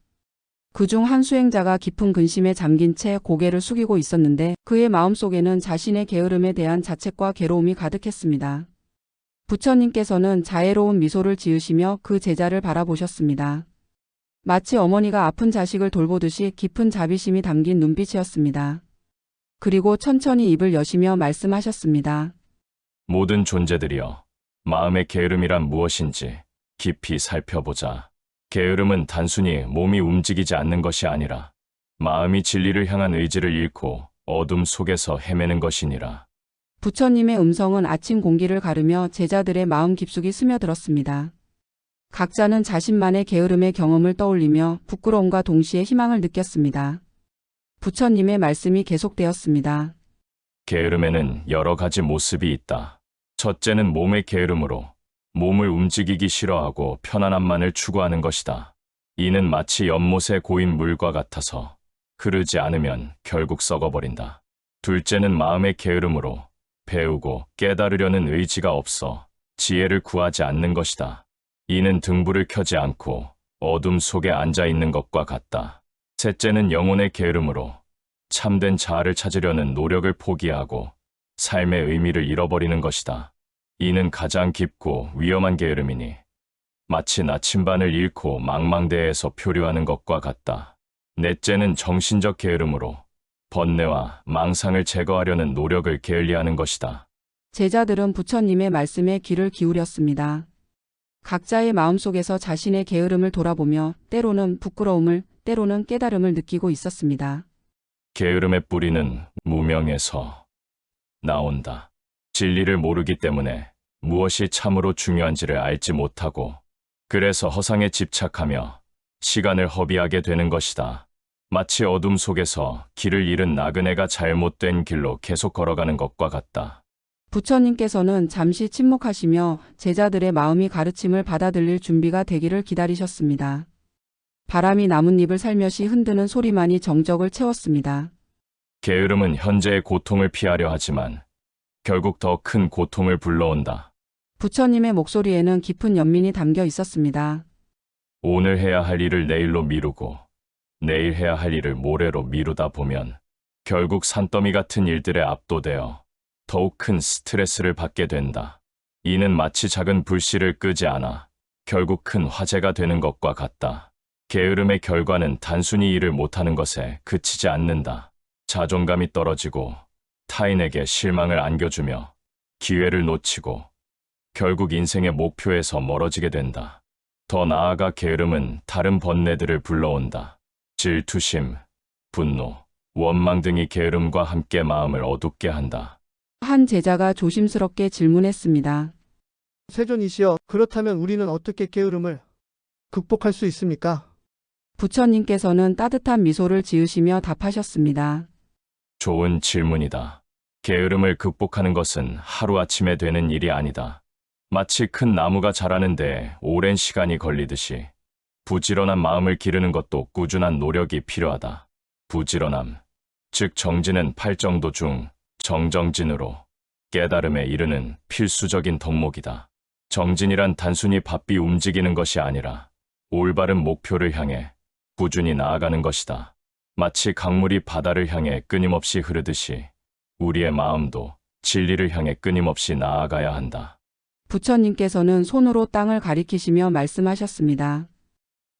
그중 한 수행자가 깊은 근심에 잠긴 채 고개를 숙이고 있었는데 그의 마음속에는 자신의 게으름에 대한 자책과 괴로움이 가득했습니다. 부처님께서는 자애로운 미소를 지으시며 그 제자를 바라보셨습니다. 마치 어머니가 아픈 자식을 돌보듯이 깊은 자비심이 담긴 눈빛이었습니다. 그리고 천천히 입을 여시며 말씀하셨습니다. 모든 존재들이여, 마음의 게으름이란 무엇인지 깊이 살펴보자. 게으름은 단순히 몸이 움직이지 않는 것이 아니라 마음이 진리를 향한 의지를 잃고 어둠 속에서 헤매는 것이니라. 부처님의 음성은 아침 공기를 가르며 제자들의 마음 깊숙이 스며들었습니다. 각자는 자신만의 게으름의 경험을 떠올리며 부끄러움과 동시에 희망을 느꼈습니다. 부처님의 말씀이 계속되었습니다. 게으름에는 여러 가지 모습이 있다. 첫째는 몸의 게으름으로 몸을 움직이기 싫어하고 편안함만을 추구하는 것이다. 이는 마치 연못에 고인 물과 같아서 흐르지 않으면 결국 썩어버린다. 둘째는 마음의 게으름으로 배우고 깨달으려는 의지가 없어 지혜를 구하지 않는 것이다. 이는 등불을 켜지 않고 어둠 속에 앉아 있는 것과 같다. 셋째는 영혼의 게으름으로 참된 자아를 찾으려는 노력을 포기하고 삶의 의미를 잃어버리는 것이다. 이는 가장 깊고 위험한 게으름이니 마치 나침반을 잃고 망망대해에서 표류하는 것과 같다. 넷째는 정신적 게으름으로 번뇌와 망상을 제거하려는 노력을 게을리하는 것이다. 제자들은 부처님의 말씀에 귀를 기울였습니다. 각자의 마음속에서 자신의 게으름을 돌아보며 때로는 부끄러움을, 때로는 깨달음을 느끼고 있었습니다. 게으름의 뿌리는 무명에서 나온다. 진리를 모르기 때문에 무엇이 참으로 중요한지를 알지 못하고 그래서 허상에 집착하며 시간을 허비하게 되는 것이다. 마치 어둠 속에서 길을 잃은 나그네가 잘못된 길로 계속 걸어가는 것과 같다. 부처님께서는 잠시 침묵하시며 제자들의 마음이 가르침을 받아들일 준비가 되기를 기다리셨습니다. 바람이 나뭇잎을 살며시 흔드는 소리만이 정적을 채웠습니다. 게으름은 현재의 고통을 피하려 하지만 결국 더 큰 고통을 불러온다. 부처님의 목소리에는 깊은 연민이 담겨 있었습니다. 오늘 해야 할 일을 내일로 미루고 내일 해야 할 일을 모레로 미루다 보면 결국 산더미 같은 일들에 압도되어 더욱 큰 스트레스를 받게 된다. 이는 마치 작은 불씨를 끄지 않아 결국 큰 화재가 되는 것과 같다. 게으름의 결과는 단순히 일을 못하는 것에 그치지 않는다. 자존감이 떨어지고 타인에게 실망을 안겨주며 기회를 놓치고 결국 인생의 목표에서 멀어지게 된다. 더 나아가 게으름은 다른 번뇌들을 불러온다. 질투심, 분노, 원망 등이 게으름과 함께 마음을 어둡게 한다. 한 제자가 조심스럽게 질문했습니다. 세존이시여, 그렇다면 우리는 어떻게 게으름을 극복할 수 있습니까? 부처님께서는 따뜻한 미소를 지으시며 답하셨습니다. 좋은 질문이다. 게으름을 극복하는 것은 하루아침에 되는 일이 아니다. 마치 큰 나무가 자라는데 오랜 시간이 걸리듯이 부지런한 마음을 기르는 것도 꾸준한 노력이 필요하다. 부지런함, 즉 정진은 팔정도 중 정정진으로 깨달음에 이르는 필수적인 덕목이다. 정진이란 단순히 바삐 움직이는 것이 아니라 올바른 목표를 향해 꾸준히 나아가는 것이다. 마치 강물이 바다를 향해 끊임없이 흐르듯이 우리의 마음도 진리를 향해 끊임없이 나아가야 한다. 부처님께서는 손으로 땅을 가리키시며 말씀하셨습니다.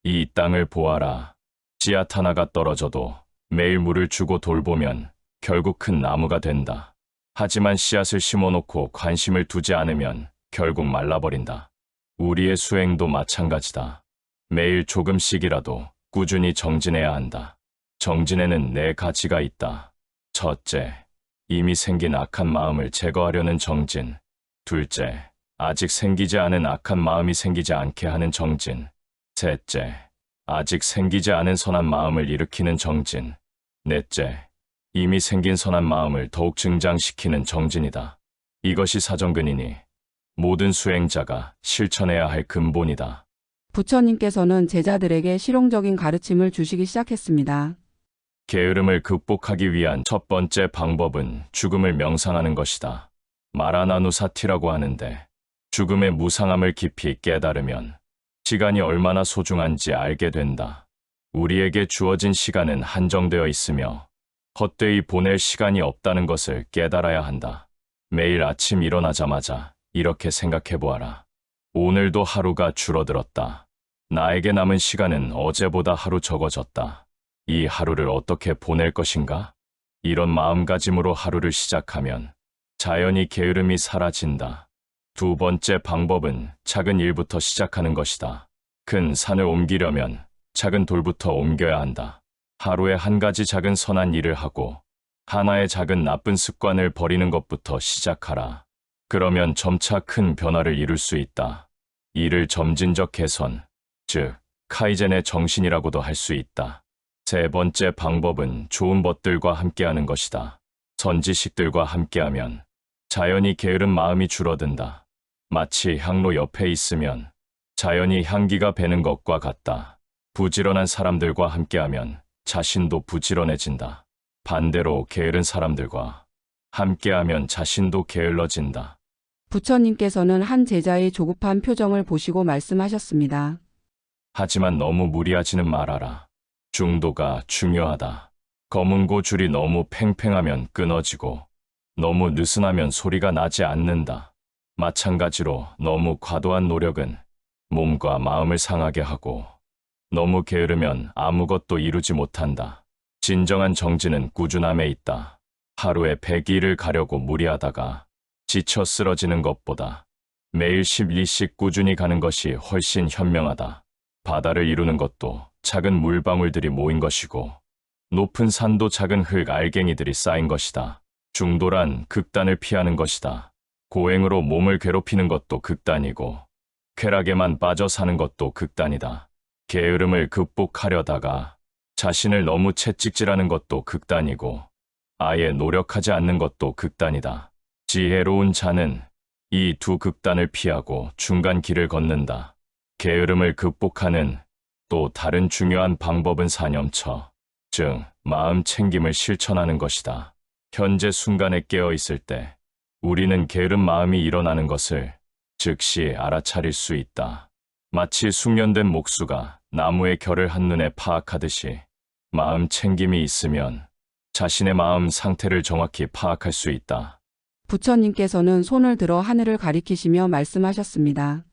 이 땅을 보아라. 씨앗 하나가 떨어져도 매일 물을 주고 돌보면 결국 큰 나무가 된다. 하지만 씨앗을 심어놓고 관심을 두지 않으면 결국 말라버린다. 우리의 수행도 마찬가지다. 매일 조금씩이라도 꾸준히 정진해야 한다. 정진에는 네 가지가 있다. 첫째, 이미 생긴 악한 마음을 제거하려는 정진. 둘째, 아직 생기지 않은 악한 마음이 생기지 않게 하는 정진. 셋째, 아직 생기지 않은 선한 마음을 일으키는 정진. 넷째, 이미 생긴 선한 마음을 더욱 증장시키는 정진이다. 이것이 사정근이니 모든 수행자가 실천해야 할 근본이다. 부처님께서는 제자들에게 실용적인 가르침을 주시기 시작했습니다. 게으름을 극복하기 위한 첫 번째 방법은 죽음을 명상하는 것이다. 마라나누사티라고 하는데 죽음의 무상함을 깊이 깨달으면 시간이 얼마나 소중한지 알게 된다. 우리에게 주어진 시간은 한정되어 있으며 헛되이 보낼 시간이 없다는 것을 깨달아야 한다. 매일 아침 일어나자마자 이렇게 생각해 보아라. 오늘도 하루가 줄어들었다. 나에게 남은 시간은 어제보다 하루 적어졌다. 이 하루를 어떻게 보낼 것인가? 이런 마음가짐으로 하루를 시작하면 자연히 게으름이 사라진다. 두 번째 방법은 작은 일부터 시작하는 것이다. 큰 산을 옮기려면 작은 돌부터 옮겨야 한다. 하루에 한 가지 작은 선한 일을 하고 하나의 작은 나쁜 습관을 버리는 것부터 시작하라. 그러면 점차 큰 변화를 이룰 수 있다. 이를 점진적 개선, 즉 카이젠의 정신이라고도 할 수 있다. 세 번째 방법은 좋은 것들과 함께하는 것이다. 선지식들과 함께하면 자연히 게으른 마음이 줄어든다. 마치 향로 옆에 있으면 자연히 향기가 배는 것과 같다. 부지런한 사람들과 함께하면 자신도 부지런해진다. 반대로 게으른 사람들과 함께하면 자신도 게을러진다. 부처님께서는 한 제자의 조급한 표정을 보시고 말씀하셨습니다. 하지만 너무 무리하지는 말아라. 중도가 중요하다. 검은 고줄이 너무 팽팽하면 끊어지고 너무 느슨하면 소리가 나지 않는다. 마찬가지로 너무 과도한 노력은 몸과 마음을 상하게 하고 너무 게으르면 아무것도 이루지 못한다. 진정한 정진은 꾸준함에 있다. 하루에 100일을 가려고 무리하다가 지쳐 쓰러지는 것보다 매일 10리씩 꾸준히 가는 것이 훨씬 현명하다. 바다를 이루는 것도 작은 물방울들이 모인 것이고 높은 산도 작은 흙 알갱이들이 쌓인 것이다. 중도란 극단을 피하는 것이다. 고행으로 몸을 괴롭히는 것도 극단이고 쾌락에만 빠져 사는 것도 극단이다. 게으름을 극복하려다가 자신을 너무 채찍질하는 것도 극단이고 아예 노력하지 않는 것도 극단이다. 지혜로운 자는 이 두 극단을 피하고 중간 길을 걷는다. 게으름을 극복하는 또 다른 중요한 방법은 사념처, 즉 마음 챙김을 실천하는 것이다. 현재 순간에 깨어 있을 때 우리는 게으른 마음이 일어나는 것을 즉시 알아차릴 수 있다. 마치 숙련된 목수가 나무의 결을 한눈에 파악하듯이 마음 챙김이 있으면 자신의 마음 상태를 정확히 파악할 수 있다. 부처님께서는 손을 들어 하늘을 가리키시며 말씀하셨습니다.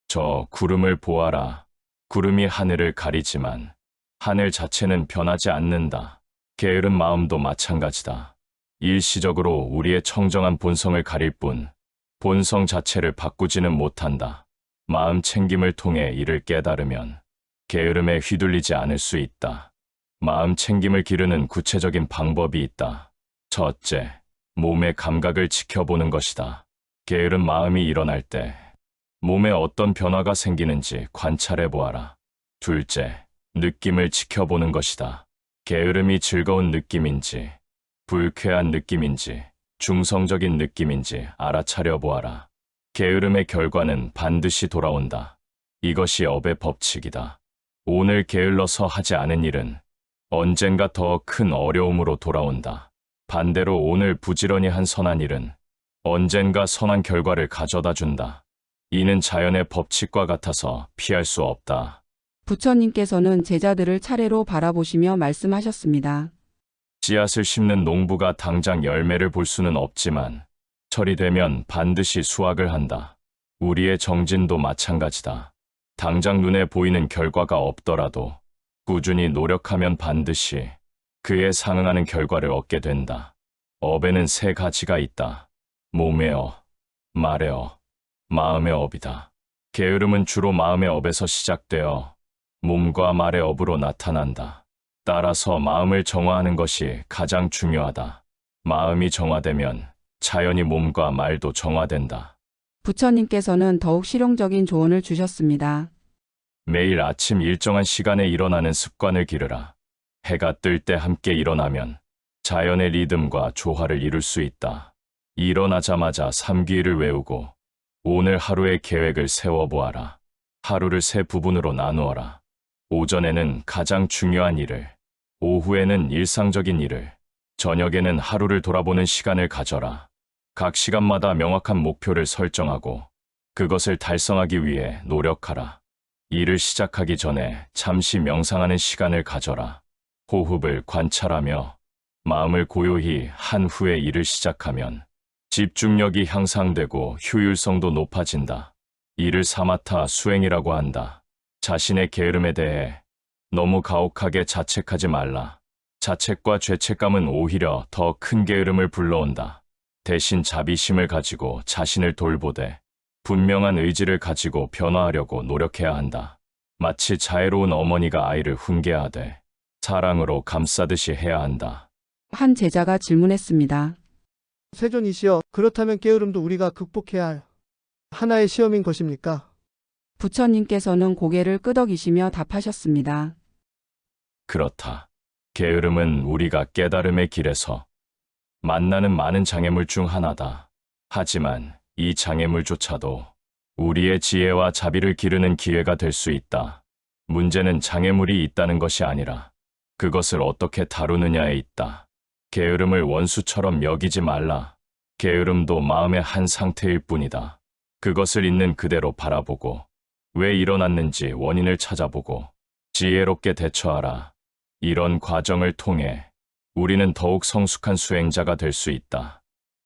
저 구름을 보아라. 구름이 하늘을 가리지만 하늘 자체는 변하지 않는다. 게으른 마음도 마찬가지다. 일시적으로 우리의 청정한 본성을 가릴 뿐 본성 자체를 바꾸지는 못한다. 마음 챙김을 통해 이를 깨달으면 게으름에 휘둘리지 않을 수 있다. 마음 챙김을 기르는 구체적인 방법이 있다. 첫째, 몸의 감각을 지켜보는 것이다. 게으른 마음이 일어날 때 몸에 어떤 변화가 생기는지 관찰해 보아라. 둘째, 느낌을 지켜보는 것이다. 게으름이 즐거운 느낌인지, 불쾌한 느낌인지, 중성적인 느낌인지 알아차려 보아라. 게으름의 결과는 반드시 돌아온다. 이것이 업의 법칙이다. 오늘 게을러서 하지 않은 일은 언젠가 더 큰 어려움으로 돌아온다. 반대로 오늘 부지런히 한 선한 일은 언젠가 선한 결과를 가져다 준다. 이는 자연의 법칙과 같아서 피할 수 없다. 부처님께서는 제자들을 차례로 바라보시며 말씀하셨습니다. 씨앗을 심는 농부가 당장 열매를 볼 수는 없지만 철이 되면 반드시 수확을 한다. 우리의 정진도 마찬가지다. 당장 눈에 보이는 결과가 없더라도 꾸준히 노력하면 반드시 그에 상응하는 결과를 얻게 된다. 업에는 세 가지가 있다. 몸의 업, 말의 업, 마음의 업이다. 게으름은 주로 마음의 업에서 시작되어 몸과 말의 업으로 나타난다. 따라서 마음을 정화하는 것이 가장 중요하다. 마음이 정화되면 자연히 몸과 말도 정화된다. 부처님께서는 더욱 실용적인 조언을 주셨습니다. 매일 아침 일정한 시간에 일어나는 습관을 기르라. 해가 뜰 때 함께 일어나면 자연의 리듬과 조화를 이룰 수 있다. 일어나자마자 삼귀일을 외우고 오늘 하루의 계획을 세워보아라. 하루를 세 부분으로 나누어라. 오전에는 가장 중요한 일을, 오후에는 일상적인 일을, 저녁에는 하루를 돌아보는 시간을 가져라. 각 시간마다 명확한 목표를 설정하고 그것을 달성하기 위해 노력하라. 일을 시작하기 전에 잠시 명상하는 시간을 가져라. 호흡을 관찰하며 마음을 고요히 한 후에 일을 시작하면 집중력이 향상되고 효율성도 높아진다. 이를 사마타 수행이라고 한다. 자신의 게으름에 대해 너무 가혹하게 자책하지 말라. 자책과 죄책감은 오히려 더 큰 게으름을 불러온다. 대신 자비심을 가지고 자신을 돌보되 분명한 의지를 가지고 변화하려고 노력해야 한다. 마치 자애로운 어머니가 아이를 훈계하되 사랑으로 감싸듯이 해야 한다. 한 제자가 질문했습니다. 세존이시여, 그렇다면 게으름도 우리가 극복해야 할 하나의 시험인 것입니까? 부처님께서는 고개를 끄덕이시며 답하셨습니다. 그렇다. 게으름은 우리가 깨달음의 길에서 만나는 많은 장애물 중 하나다. 하지만 이 장애물조차도 우리의 지혜와 자비를 기르는 기회가 될 수 있다. 문제는 장애물이 있다는 것이 아니라 그것을 어떻게 다루느냐에 있다. 게으름을 원수처럼 여기지 말라. 게으름도 마음의 한 상태일 뿐이다. 그것을 있는 그대로 바라보고 왜 일어났는지 원인을 찾아보고 지혜롭게 대처하라. 이런 과정을 통해 우리는 더욱 성숙한 수행자가 될 수 있다.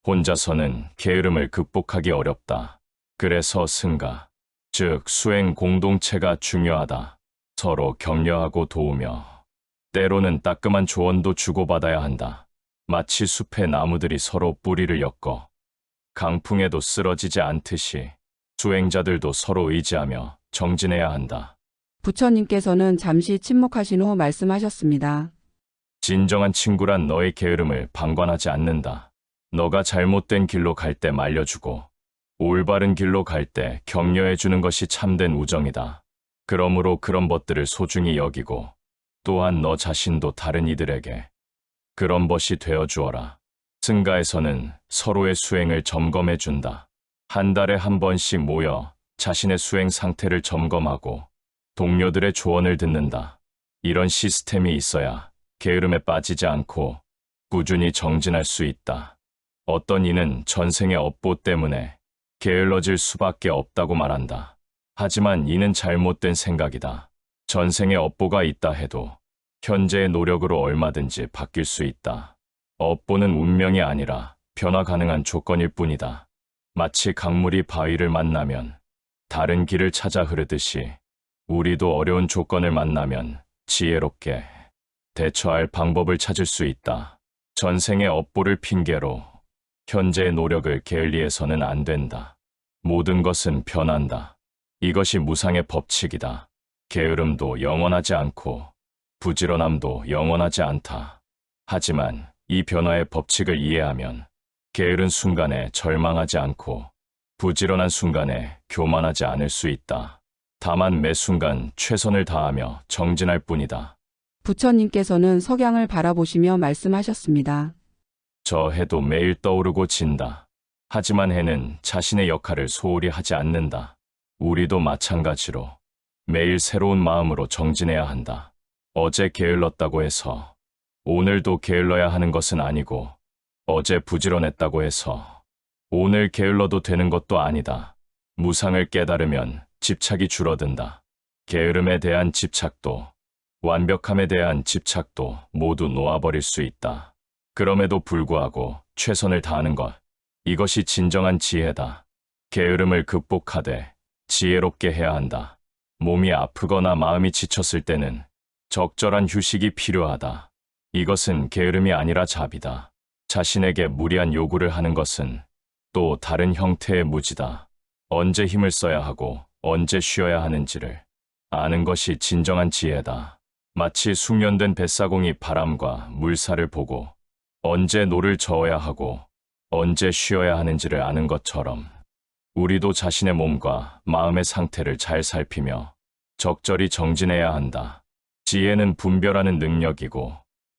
혼자서는 게으름을 극복하기 어렵다. 그래서 승가, 즉 수행 공동체가 중요하다. 서로 격려하고 도우며 때로는 따끔한 조언도 주고받아야 한다. 마치 숲의 나무들이 서로 뿌리를 엮어 강풍에도 쓰러지지 않듯이 수행자들도 서로 의지하며 정진해야 한다. 부처님께서는 잠시 침묵하신 후 말씀하셨습니다. 진정한 친구란 너의 게으름을 방관하지 않는다. 너가 잘못된 길로 갈 때 말려주고 올바른 길로 갈 때 격려해주는 것이 참된 우정이다. 그러므로 그런 것들을 소중히 여기고 또한 너 자신도 다른 이들에게 그런 것이 되어주어라. 승가에서는 서로의 수행을 점검해준다. 한 달에 한 번씩 모여 자신의 수행 상태를 점검하고 동료들의 조언을 듣는다. 이런 시스템이 있어야 게으름에 빠지지 않고 꾸준히 정진할 수 있다. 어떤 이는 전생의 업보 때문에 게을러질 수밖에 없다고 말한다. 하지만 이는 잘못된 생각이다. 전생의 업보가 있다 해도 현재의 노력으로 얼마든지 바뀔 수 있다. 업보는 운명이 아니라 변화 가능한 조건일 뿐이다. 마치 강물이 바위를 만나면 다른 길을 찾아 흐르듯이 우리도 어려운 조건을 만나면 지혜롭게 대처할 방법을 찾을 수 있다. 전생의 업보를 핑계로 현재의 노력을 게을리해서는 안 된다. 모든 것은 변한다. 이것이 무상의 법칙이다. 게으름도 영원하지 않고 부지런함도 영원하지 않다. 하지만 이 변화의 법칙을 이해하면 게으른 순간에 절망하지 않고 부지런한 순간에 교만하지 않을 수 있다. 다만 매 순간 최선을 다하며 정진할 뿐이다. 부처님께서는 석양을 바라보시며 말씀하셨습니다. 저 해도 매일 떠오르고 진다. 하지만 해는 자신의 역할을 소홀히 하지 않는다. 우리도 마찬가지로 매일 새로운 마음으로 정진해야 한다. 어제 게을렀다고 해서 오늘도 게을러야 하는 것은 아니고, 어제 부지런했다고 해서 오늘 게을러도 되는 것도 아니다. 무상을 깨달으면 집착이 줄어든다. 게으름에 대한 집착도, 완벽함에 대한 집착도 모두 놓아버릴 수 있다. 그럼에도 불구하고 최선을 다하는 것, 이것이 진정한 지혜다. 게으름을 극복하되 지혜롭게 해야 한다. 몸이 아프거나 마음이 지쳤을 때는 적절한 휴식이 필요하다. 이것은 게으름이 아니라 자비다. 자신에게 무리한 요구를 하는 것은 또 다른 형태의 무지다. 언제 힘을 써야 하고 언제 쉬어야 하는지를 아는 것이 진정한 지혜다. 마치 숙련된 뱃사공이 바람과 물살을 보고 언제 노를 저어야 하고 언제 쉬어야 하는지를 아는 것처럼, 우리도 자신의 몸과 마음의 상태를 잘 살피며 적절히 정진해야 한다. 지혜는 분별하는 능력이고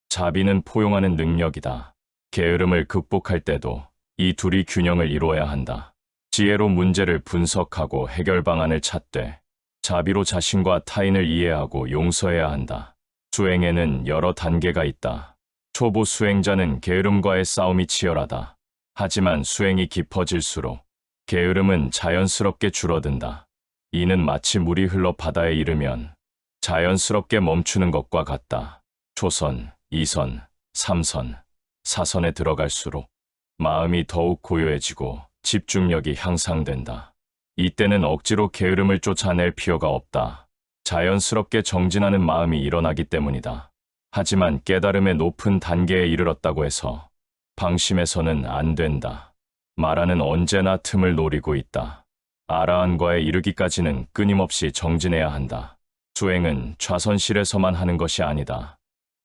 자비는 포용하는 능력이다. 게으름을 극복할 때도 이 둘이 균형을 이루어야 한다. 지혜로 문제를 분석하고 해결 방안을 찾되 자비로 자신과 타인을 이해하고 용서해야 한다. 수행에는 여러 단계가 있다. 초보 수행자는 게으름과의 싸움이 치열하다. 하지만 수행이 깊어질수록 게으름은 자연스럽게 줄어든다. 이는 마치 물이 흘러 바다에 이르면 자연스럽게 멈추는 것과 같다. 초선, 2선, 3선, 4선에 들어갈수록 마음이 더욱 고요해지고 집중력이 향상된다. 이때는 억지로 게으름을 쫓아낼 필요가 없다. 자연스럽게 정진하는 마음이 일어나기 때문이다. 하지만 깨달음의 높은 단계에 이르렀다고 해서 방심해서는 안 된다. 마라는 언제나 틈을 노리고 있다. 아라한과에 이르기까지는 끊임없이 정진해야 한다. 수행은 좌선실에서만 하는 것이 아니다.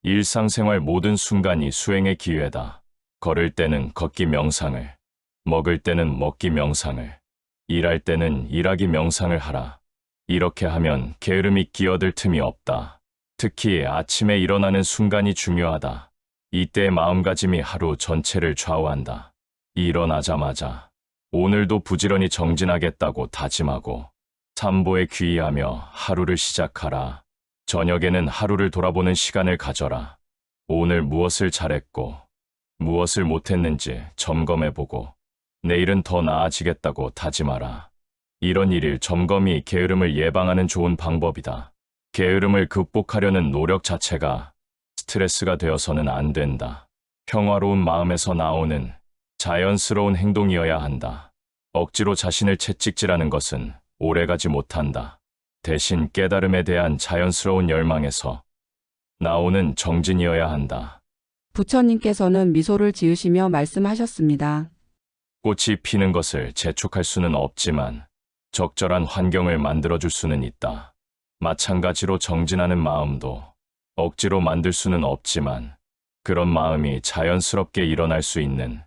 일상생활 모든 순간이 수행의 기회다. 걸을 때는 걷기 명상을, 먹을 때는 먹기 명상을, 일할 때는 일하기 명상을 하라. 이렇게 하면 게으름이 끼어들 틈이 없다. 특히 아침에 일어나는 순간이 중요하다. 이때의 마음가짐이 하루 전체를 좌우한다. 일어나자마자 오늘도 부지런히 정진하겠다고 다짐하고 삼보에 귀의하며 하루를 시작하라. 저녁에는 하루를 돌아보는 시간을 가져라. 오늘 무엇을 잘했고 무엇을 못했는지 점검해보고 내일은 더 나아지겠다고 다짐하라. 이런 일일 점검이 게으름을 예방하는 좋은 방법이다. 게으름을 극복하려는 노력 자체가 스트레스가 되어서는 안 된다. 평화로운 마음에서 나오는 자연스러운 행동이어야 한다. 억지로 자신을 채찍질하는 것은 오래가지 못한다. 대신 깨달음에 대한 자연스러운 열망에서 나오는 정진이어야 한다. 부처님께서는 미소를 지으시며 말씀하셨습니다. 꽃이 피는 것을 재촉할 수는 없지만 적절한 환경을 만들어줄 수는 있다. 마찬가지로 정진하는 마음도 억지로 만들 수는 없지만 그런 마음이 자연스럽게 일어날 수 있는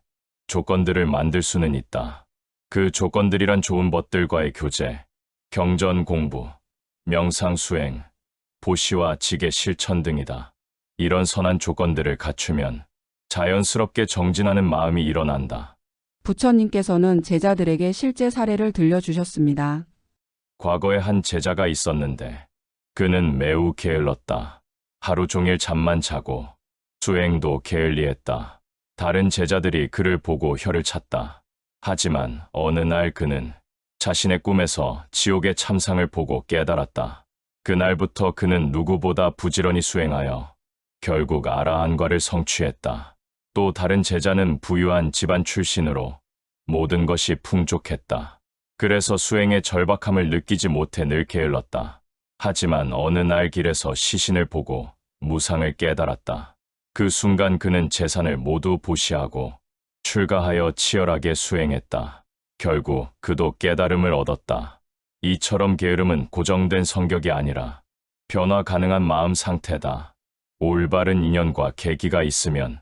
조건들을 만들 수는 있다. 그 조건들이란 좋은 법들과의 교제, 경전 공부, 명상 수행, 보시와 지계 실천 등이다. 이런 선한 조건들을 갖추면 자연스럽게 정진하는 마음이 일어난다. 부처님께서는 제자들에게 실제 사례를 들려주셨습니다. 과거에 한 제자가 있었는데 그는 매우 게을렀다. 하루 종일 잠만 자고 수행도 게을리했다. 다른 제자들이 그를 보고 혀를 찼다. 하지만 어느 날 그는 자신의 꿈에서 지옥의 참상을 보고 깨달았다. 그날부터 그는 누구보다 부지런히 수행하여 결국 아라한과를 성취했다. 또 다른 제자는 부유한 집안 출신으로 모든 것이 풍족했다. 그래서 수행의 절박함을 느끼지 못해 늘 게을렀다. 하지만 어느 날 길에서 시신을 보고 무상을 깨달았다. 그 순간 그는 재산을 모두 보시하고 출가하여 치열하게 수행했다. 결국 그도 깨달음을 얻었다. 이처럼 게으름은 고정된 성격이 아니라 변화 가능한 마음 상태다. 올바른 인연과 계기가 있으면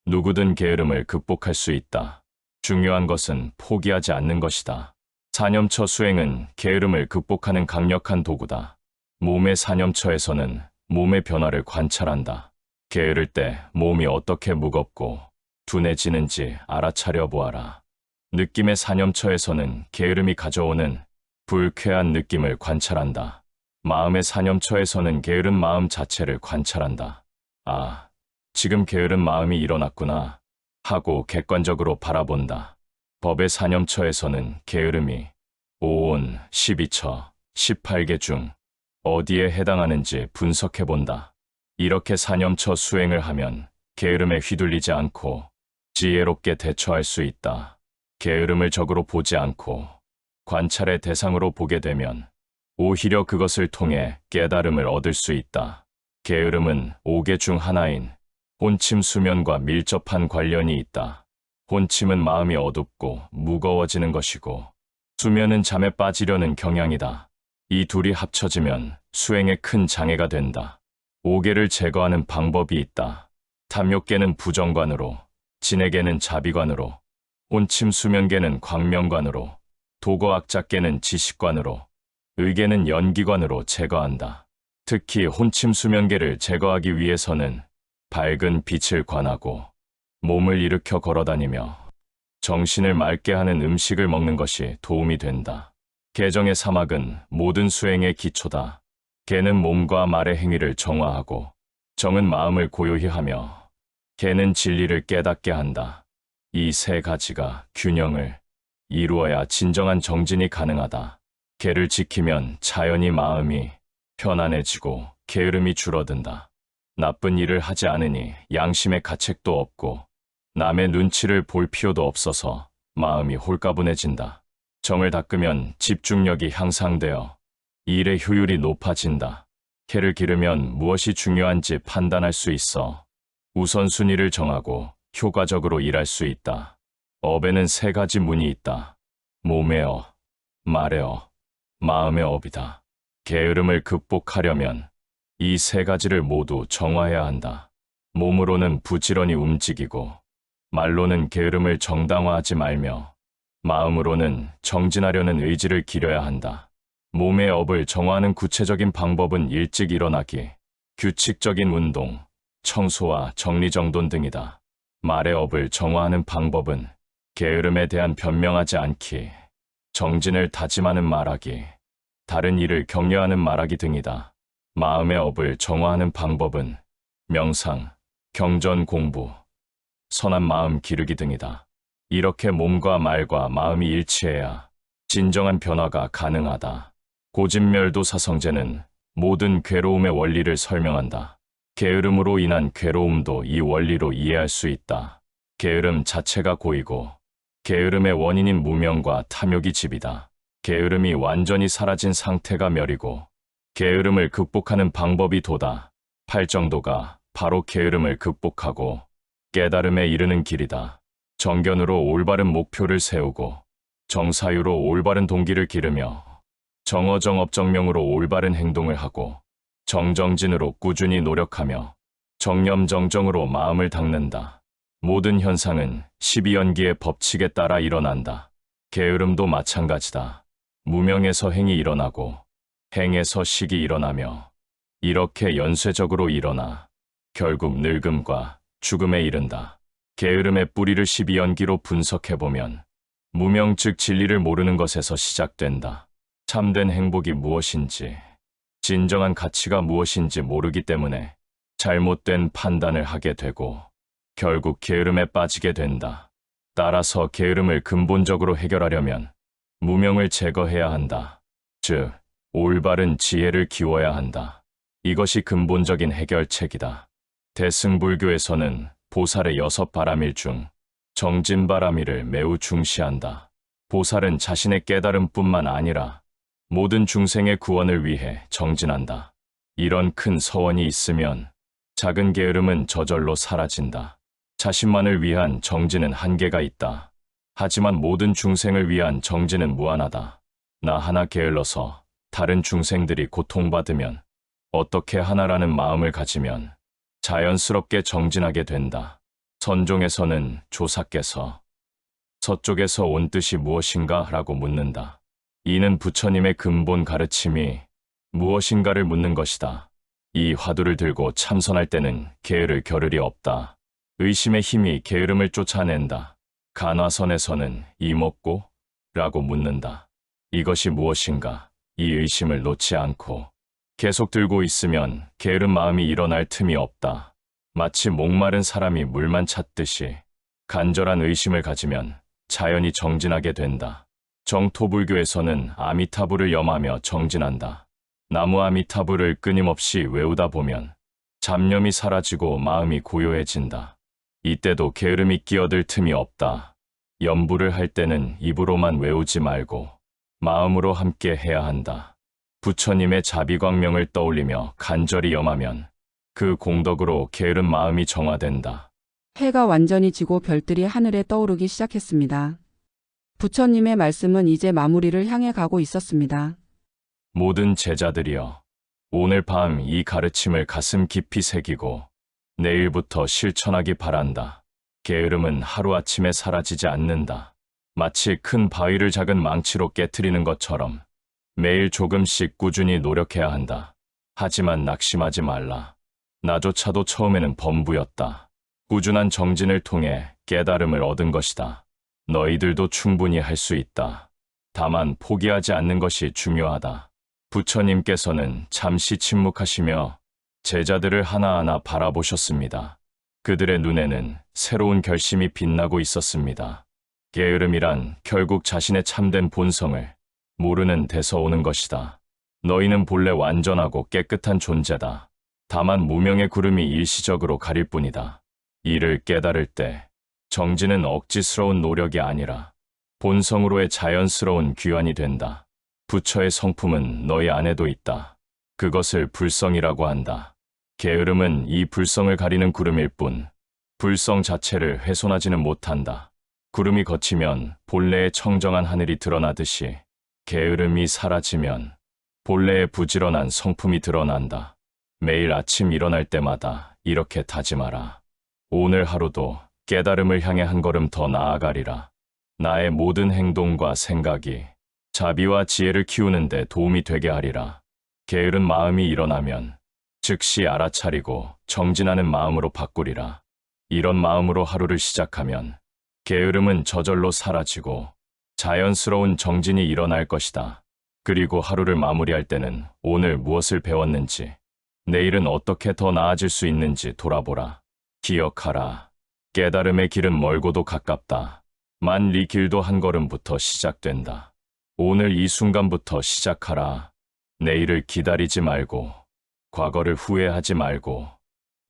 누구든 게으름을 극복할 수 있다. 중요한 것은 포기하지 않는 것이다. 사념처 수행은 게으름을 극복하는 강력한 도구다. 몸의 사념처에서는 몸의 변화를 관찰한다. 게으를 때 몸이 어떻게 무겁고 둔해지는지 알아차려 보아라. 느낌의 사념처에서는 게으름이 가져오는 불쾌한 느낌을 관찰한다. 마음의 사념처에서는 게으른 마음 자체를 관찰한다. 아, 지금 게으른 마음이 일어났구나 하고 객관적으로 바라본다. 법의 사념처에서는 게으름이 5온, 12처, 18개 중 어디에 해당하는지 분석해본다. 이렇게 사념처 수행을 하면 게으름에 휘둘리지 않고 지혜롭게 대처할 수 있다. 게으름을 적으로 보지 않고 관찰의 대상으로 보게 되면 오히려 그것을 통해 깨달음을 얻을 수 있다. 게으름은 5개 중 하나인 혼침 수면과 밀접한 관련이 있다. 혼침은 마음이 어둡고 무거워지는 것이고 수면은 잠에 빠지려는 경향이다. 이 둘이 합쳐지면 수행에 큰 장애가 된다. 5개를 제거하는 방법이 있다. 탐욕계는 부정관으로, 진해계는 자비관으로, 혼침 수면계는 광명관으로, 도거악작계는 지식관으로, 의계는 연기관으로 제거한다. 특히 혼침 수면계를 제거하기 위해서는 밝은 빛을 관하고 몸을 일으켜 걸어다니며 정신을 맑게 하는 음식을 먹는 것이 도움이 된다. 개정의 사막은 모든 수행의 기초다. 개는 몸과 말의 행위를 정화하고 정은 마음을 고요히 하며 개는 진리를 깨닫게 한다. 이 세 가지가 균형을 이루어야 진정한 정진이 가능하다. 개를 지키면 자연히 마음이 편안해지고 게으름이 줄어든다. 나쁜 일을 하지 않으니 양심의 가책도 없고 남의 눈치를 볼 필요도 없어서 마음이 홀가분해진다. 정을 닦으면 집중력이 향상되어 일의 효율이 높아진다. 개를 기르면 무엇이 중요한지 판단할 수 있어 우선순위를 정하고 효과적으로 일할 수 있다. 업에는 세 가지 문이 있다. 몸의 업, 말의 업, 마음의 업이다. 게으름을 극복하려면 이 세 가지를 모두 정화해야 한다. 몸으로는 부지런히 움직이고 말로는 게으름을 정당화하지 말며 마음으로는 정진하려는 의지를 기려야 한다. 몸의 업을 정화하는 구체적인 방법은 일찍 일어나기, 규칙적인 운동, 청소와 정리정돈 등이다. 말의 업을 정화하는 방법은 게으름에 대한 변명하지 않기, 정진을 다짐하는 말하기, 다른 일을 격려하는 말하기 등이다. 마음의 업을 정화하는 방법은 명상, 경전 공부, 선한 마음 기르기 등이다. 이렇게 몸과 말과 마음이 일치해야 진정한 변화가 가능하다. 고진멸도 사성제는 모든 괴로움의 원리를 설명한다. 게으름으로 인한 괴로움도 이 원리로 이해할 수 있다. 게으름 자체가 고이고 게으름의 원인인 무명과 탐욕이 집이다. 게으름이 완전히 사라진 상태가 멸이고 게으름을 극복하는 방법이 도다. 팔정도가 바로 게으름을 극복하고 깨달음에 이르는 길이다. 정견으로 올바른 목표를 세우고 정사유로 올바른 동기를 기르며 정어정업정명으로 올바른 행동을 하고 정정진으로 꾸준히 노력하며 정념정정으로 마음을 닦는다. 모든 현상은 12연기의 법칙에 따라 일어난다. 게으름도 마찬가지다. 무명에서 행이 일어나고 행에서 식이 일어나며 이렇게 연쇄적으로 일어나 결국 늙음과 죽음에 이른다. 게으름의 뿌리를 12연기로 분석해보면 무명 즉 진리를 모르는 것에서 시작된다. 참된 행복이 무엇인지, 진정한 가치가 무엇인지 모르기 때문에 잘못된 판단을 하게 되고 결국 게으름에 빠지게 된다. 따라서 게으름을 근본적으로 해결하려면 무명을 제거해야 한다. 즉, 올바른 지혜를 키워야 한다. 이것이 근본적인 해결책이다. 대승불교에서는 보살의 6바람일 중 정진바람일을 매우 중시한다. 보살은 자신의 깨달음뿐만 아니라 모든 중생의 구원을 위해 정진한다. 이런 큰 서원이 있으면 작은 게으름은 저절로 사라진다. 자신만을 위한 정진은 한계가 있다. 하지만 모든 중생을 위한 정진은 무한하다. 나 하나 게을러서 다른 중생들이 고통받으면 어떻게 하나라는 마음을 가지면 자연스럽게 정진하게 된다. 선종에서는 조사께서 서쪽에서 온 뜻이 무엇인가? 라고 묻는다. 이는 부처님의 근본 가르침이 무엇인가를 묻는 것이다. 이 화두를 들고 참선할 때는 게으를 겨를이 없다. 의심의 힘이 게으름을 쫓아낸다. 간화선에서는 이먹고? 라고 묻는다. 이것이 무엇인가? 이 의심을 놓지 않고 계속 들고 있으면 게으른 마음이 일어날 틈이 없다. 마치 목마른 사람이 물만 찾듯이 간절한 의심을 가지면 자연히 정진하게 된다. 정토불교에서는 아미타불을 염하며 정진한다. 나무 아미타불을 끊임없이 외우다 보면 잡념이 사라지고 마음이 고요해진다. 이때도 게으름이 끼어들 틈이 없다. 염불을 할 때는 입으로만 외우지 말고 마음으로 함께 해야 한다. 부처님의 자비광명을 떠올리며 간절히 염하면 그 공덕으로 게으른 마음이 정화된다. 해가 완전히 지고 별들이 하늘에 떠오르기 시작했습니다. 부처님의 말씀은 이제 마무리를 향해 가고 있었습니다. 모든 제자들이여, 오늘 밤 이 가르침을 가슴 깊이 새기고 내일부터 실천하기 바란다. 게으름은 하루아침에 사라지지 않는다. 마치 큰 바위를 작은 망치로 깨트리는 것처럼 매일 조금씩 꾸준히 노력해야 한다. 하지만 낙심하지 말라. 나조차도 처음에는 범부였다. 꾸준한 정진을 통해 깨달음을 얻은 것이다. 너희들도 충분히 할 수 있다. 다만 포기하지 않는 것이 중요하다. 부처님께서는 잠시 침묵하시며 제자들을 하나하나 바라보셨습니다. 그들의 눈에는 새로운 결심이 빛나고 있었습니다. 게으름이란 결국 자신의 참된 본성을 모르는 데서 오는 것이다. 너희는 본래 완전하고 깨끗한 존재다. 다만 무명의 구름이 일시적으로 가릴 뿐이다. 이를 깨달을 때 정진은 억지스러운 노력이 아니라 본성으로의 자연스러운 귀환이 된다. 부처의 성품은 너희 안에도 있다. 그것을 불성이라고 한다. 게으름은 이 불성을 가리는 구름일 뿐 불성 자체를 훼손하지는 못한다. 구름이 걷히면 본래의 청정한 하늘이 드러나듯이 게으름이 사라지면 본래의 부지런한 성품이 드러난다. 매일 아침 일어날 때마다 이렇게 다짐하라. 오늘 하루도 깨달음을 향해 한 걸음 더 나아가리라. 나의 모든 행동과 생각이 자비와 지혜를 키우는 데 도움이 되게 하리라. 게으른 마음이 일어나면 즉시 알아차리고 정진하는 마음으로 바꾸리라. 이런 마음으로 하루를 시작하면 게으름은 저절로 사라지고 자연스러운 정진이 일어날 것이다. 그리고 하루를 마무리할 때는 오늘 무엇을 배웠는지, 내일은 어떻게 더 나아질 수 있는지 돌아보라. 기억하라. 깨달음의 길은 멀고도 가깝다. 만리 길도 한 걸음부터 시작된다. 오늘 이 순간부터 시작하라. 내일을 기다리지 말고, 과거를 후회하지 말고,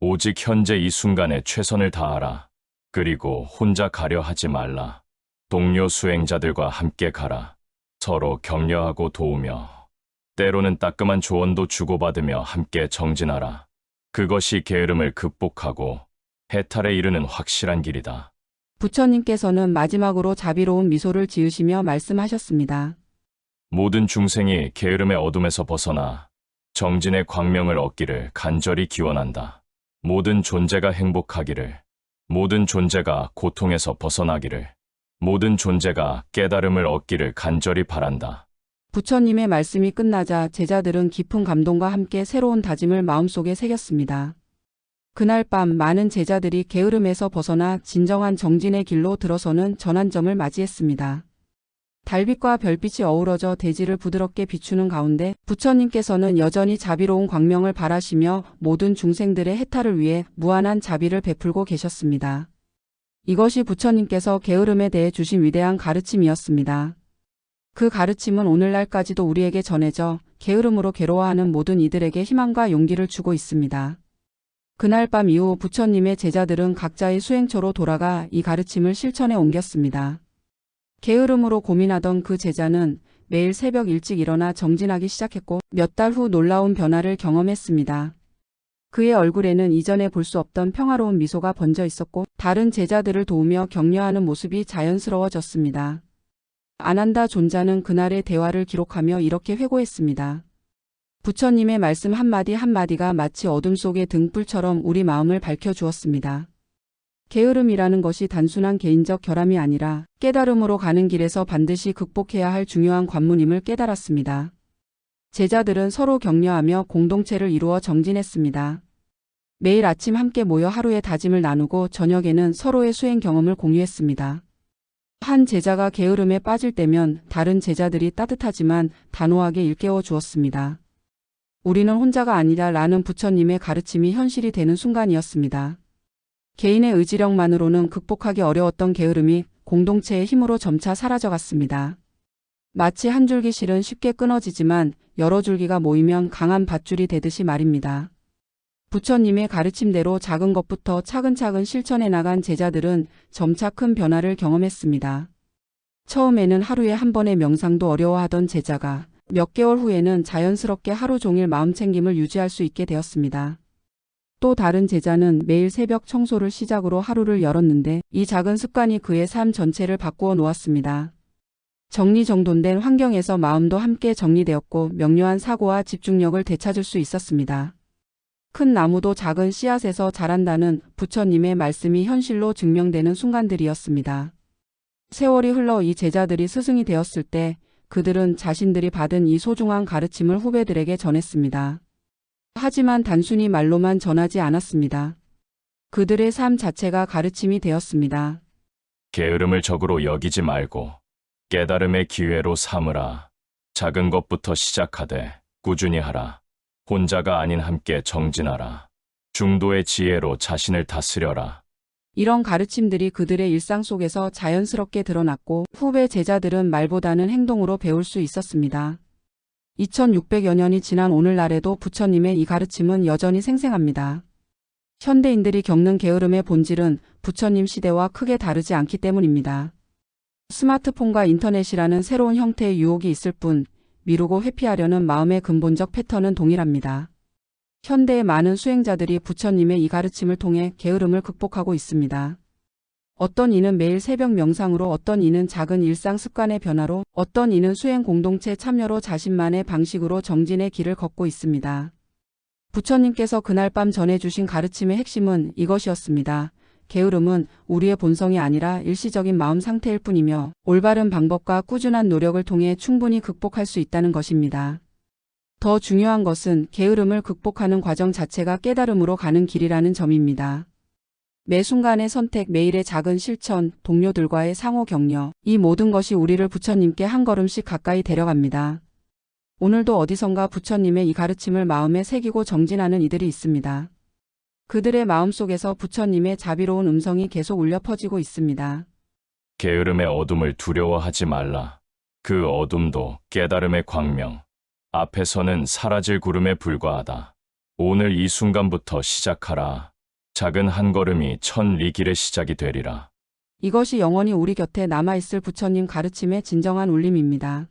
오직 현재 이 순간에 최선을 다하라. 그리고 혼자 가려 하지 말라. 동료 수행자들과 함께 가라. 서로 격려하고 도우며, 때로는 따끔한 조언도 주고받으며 함께 정진하라. 그것이 게으름을 극복하고 해탈에 이르는 확실한 길이다. 부처님께서는 마지막으로 자비로운 미소를 지으시며 말씀하셨습니다. 모든 중생이 게으름의 어둠에서 벗어나 정진의 광명을 얻기를 간절히 기원한다. 모든 존재가 행복하기를, 모든 존재가 고통에서 벗어나기를, 모든 존재가 깨달음을 얻기를 간절히 바란다. 부처님의 말씀이 끝나자 제자들은 깊은 감동과 함께 새로운 다짐을 마음속에 새겼습니다. 그날 밤 많은 제자들이 게으름에서 벗어나 진정한 정진의 길로 들어서는 전환점을 맞이했습니다. 달빛과 별빛이 어우러져 대지를 부드럽게 비추는 가운데 부처님께서는 여전히 자비로운 광명을 발하시며 모든 중생들의 해탈을 위해 무한한 자비를 베풀고 계셨습니다. 이것이 부처님께서 게으름에 대해 주신 위대한 가르침이었습니다. 그 가르침은 오늘날까지도 우리에게 전해져 게으름으로 괴로워하는 모든 이들에게 희망과 용기를 주고 있습니다. 그날 밤 이후 부처님의 제자들은 각자의 수행처로 돌아가 이 가르침을 실천에 옮겼습니다. 게으름으로 고민하던 그 제자는 매일 새벽 일찍 일어나 정진하기 시작했고 몇 달 후 놀라운 변화를 경험했습니다. 그의 얼굴에는 이전에 볼 수 없던 평화로운 미소가 번져 있었고 다른 제자들을 도우며 격려하는 모습이 자연스러워졌습니다. 아난다 존자는 그날의 대화를 기록하며 이렇게 회고했습니다. 부처님의 말씀 한마디 한마디가 마치 어둠 속의 등불처럼 우리 마음을 밝혀주었습니다. 게으름이라는 것이 단순한 개인적 결함이 아니라 깨달음으로 가는 길에서 반드시 극복해야 할 중요한 관문임을 깨달았습니다. 제자들은 서로 격려하며 공동체를 이루어 정진했습니다. 매일 아침 함께 모여 하루의 다짐을 나누고 저녁에는 서로의 수행 경험을 공유했습니다. 한 제자가 게으름에 빠질 때면 다른 제자들이 따뜻하지만 단호하게 일깨워 주었습니다. 우리는 혼자가 아니다 라는 부처님의 가르침이 현실이 되는 순간이었습니다. 개인의 의지력만으로는 극복하기 어려웠던 게으름이 공동체의 힘으로 점차 사라져갔습니다. 마치 한 줄기 실은 쉽게 끊어지지만 여러 줄기가 모이면 강한 밧줄이 되듯이 말입니다. 부처님의 가르침대로 작은 것부터 차근차근 실천해 나간 제자들은 점차 큰 변화를 경험했습니다. 처음에는 하루에 한 번의 명상도 어려워하던 제자가 몇 개월 후에는 자연스럽게 하루 종일 마음챙김을 유지할 수 있게 되었습니다. 또 다른 제자는 매일 새벽 청소를 시작으로 하루를 열었는데 이 작은 습관이 그의 삶 전체를 바꾸어 놓았습니다. 정리정돈된 환경에서 마음도 함께 정리되었고 명료한 사고와 집중력을 되찾을 수 있었습니다. 큰 나무도 작은 씨앗에서 자란다는 부처님의 말씀이 현실로 증명되는 순간들이었습니다. 세월이 흘러 이 제자들이 스승이 되었을 때 그들은 자신들이 받은 이 소중한 가르침을 후배들에게 전했습니다. 하지만 단순히 말로만 전하지 않았습니다. 그들의 삶 자체가 가르침이 되었습니다. 게으름을 적으로 여기지 말고 깨달음의 기회로 삼으라. 작은 것부터 시작하되 꾸준히 하라. 혼자가 아닌 함께 정진하라. 중도의 지혜로 자신을 다스려라. 이런 가르침들이 그들의 일상 속에서 자연스럽게 드러났고 후배 제자들은 말보다는 행동으로 배울 수 있었습니다. 2600여 년이 지난 오늘날에도 부처님의 이 가르침은 여전히 생생합니다. 현대인들이 겪는 게으름의 본질은 부처님 시대와 크게 다르지 않기 때문입니다. 스마트폰과 인터넷이라는 새로운 형태의 유혹이 있을 뿐 미루고 회피하려는 마음의 근본적 패턴은 동일합니다. 현대의 많은 수행자들이 부처님의 이 가르침을 통해 게으름을 극복하고 있습니다. 어떤 이는 매일 새벽 명상으로, 어떤 이는 작은 일상 습관의 변화로, 어떤 이는 수행 공동체 참여로 자신만의 방식으로 정진의 길을 걷고 있습니다. 부처님께서 그날 밤 전해주신 가르침의 핵심은 이것이었습니다. 게으름은 우리의 본성이 아니라 일시적인 마음 상태일 뿐이며 올바른 방법과 꾸준한 노력을 통해 충분히 극복할 수 있다는 것입니다. 더 중요한 것은 게으름을 극복하는 과정 자체가 깨달음으로 가는 길이라는 점입니다. 매 순간의 선택, 매일의 작은 실천, 동료들과의 상호 격려, 이 모든 것이 우리를 부처님께 한 걸음씩 가까이 데려갑니다. 오늘도 어디선가 부처님의 이 가르침을 마음에 새기고 정진하는 이들이 있습니다. 그들의 마음속에서 부처님의 자비로운 음성이 계속 울려 퍼지고 있습니다. 게으름의 어둠을 두려워하지 말라. 그 어둠도 깨달음의 광명. 앞에서는 사라질 구름에 불과하다. 오늘 이 순간부터 시작하라. 작은 한 걸음이 천 리 길의 시작이 되리라. 이것이 영원히 우리 곁에 남아있을 부처님 가르침의 진정한 울림입니다.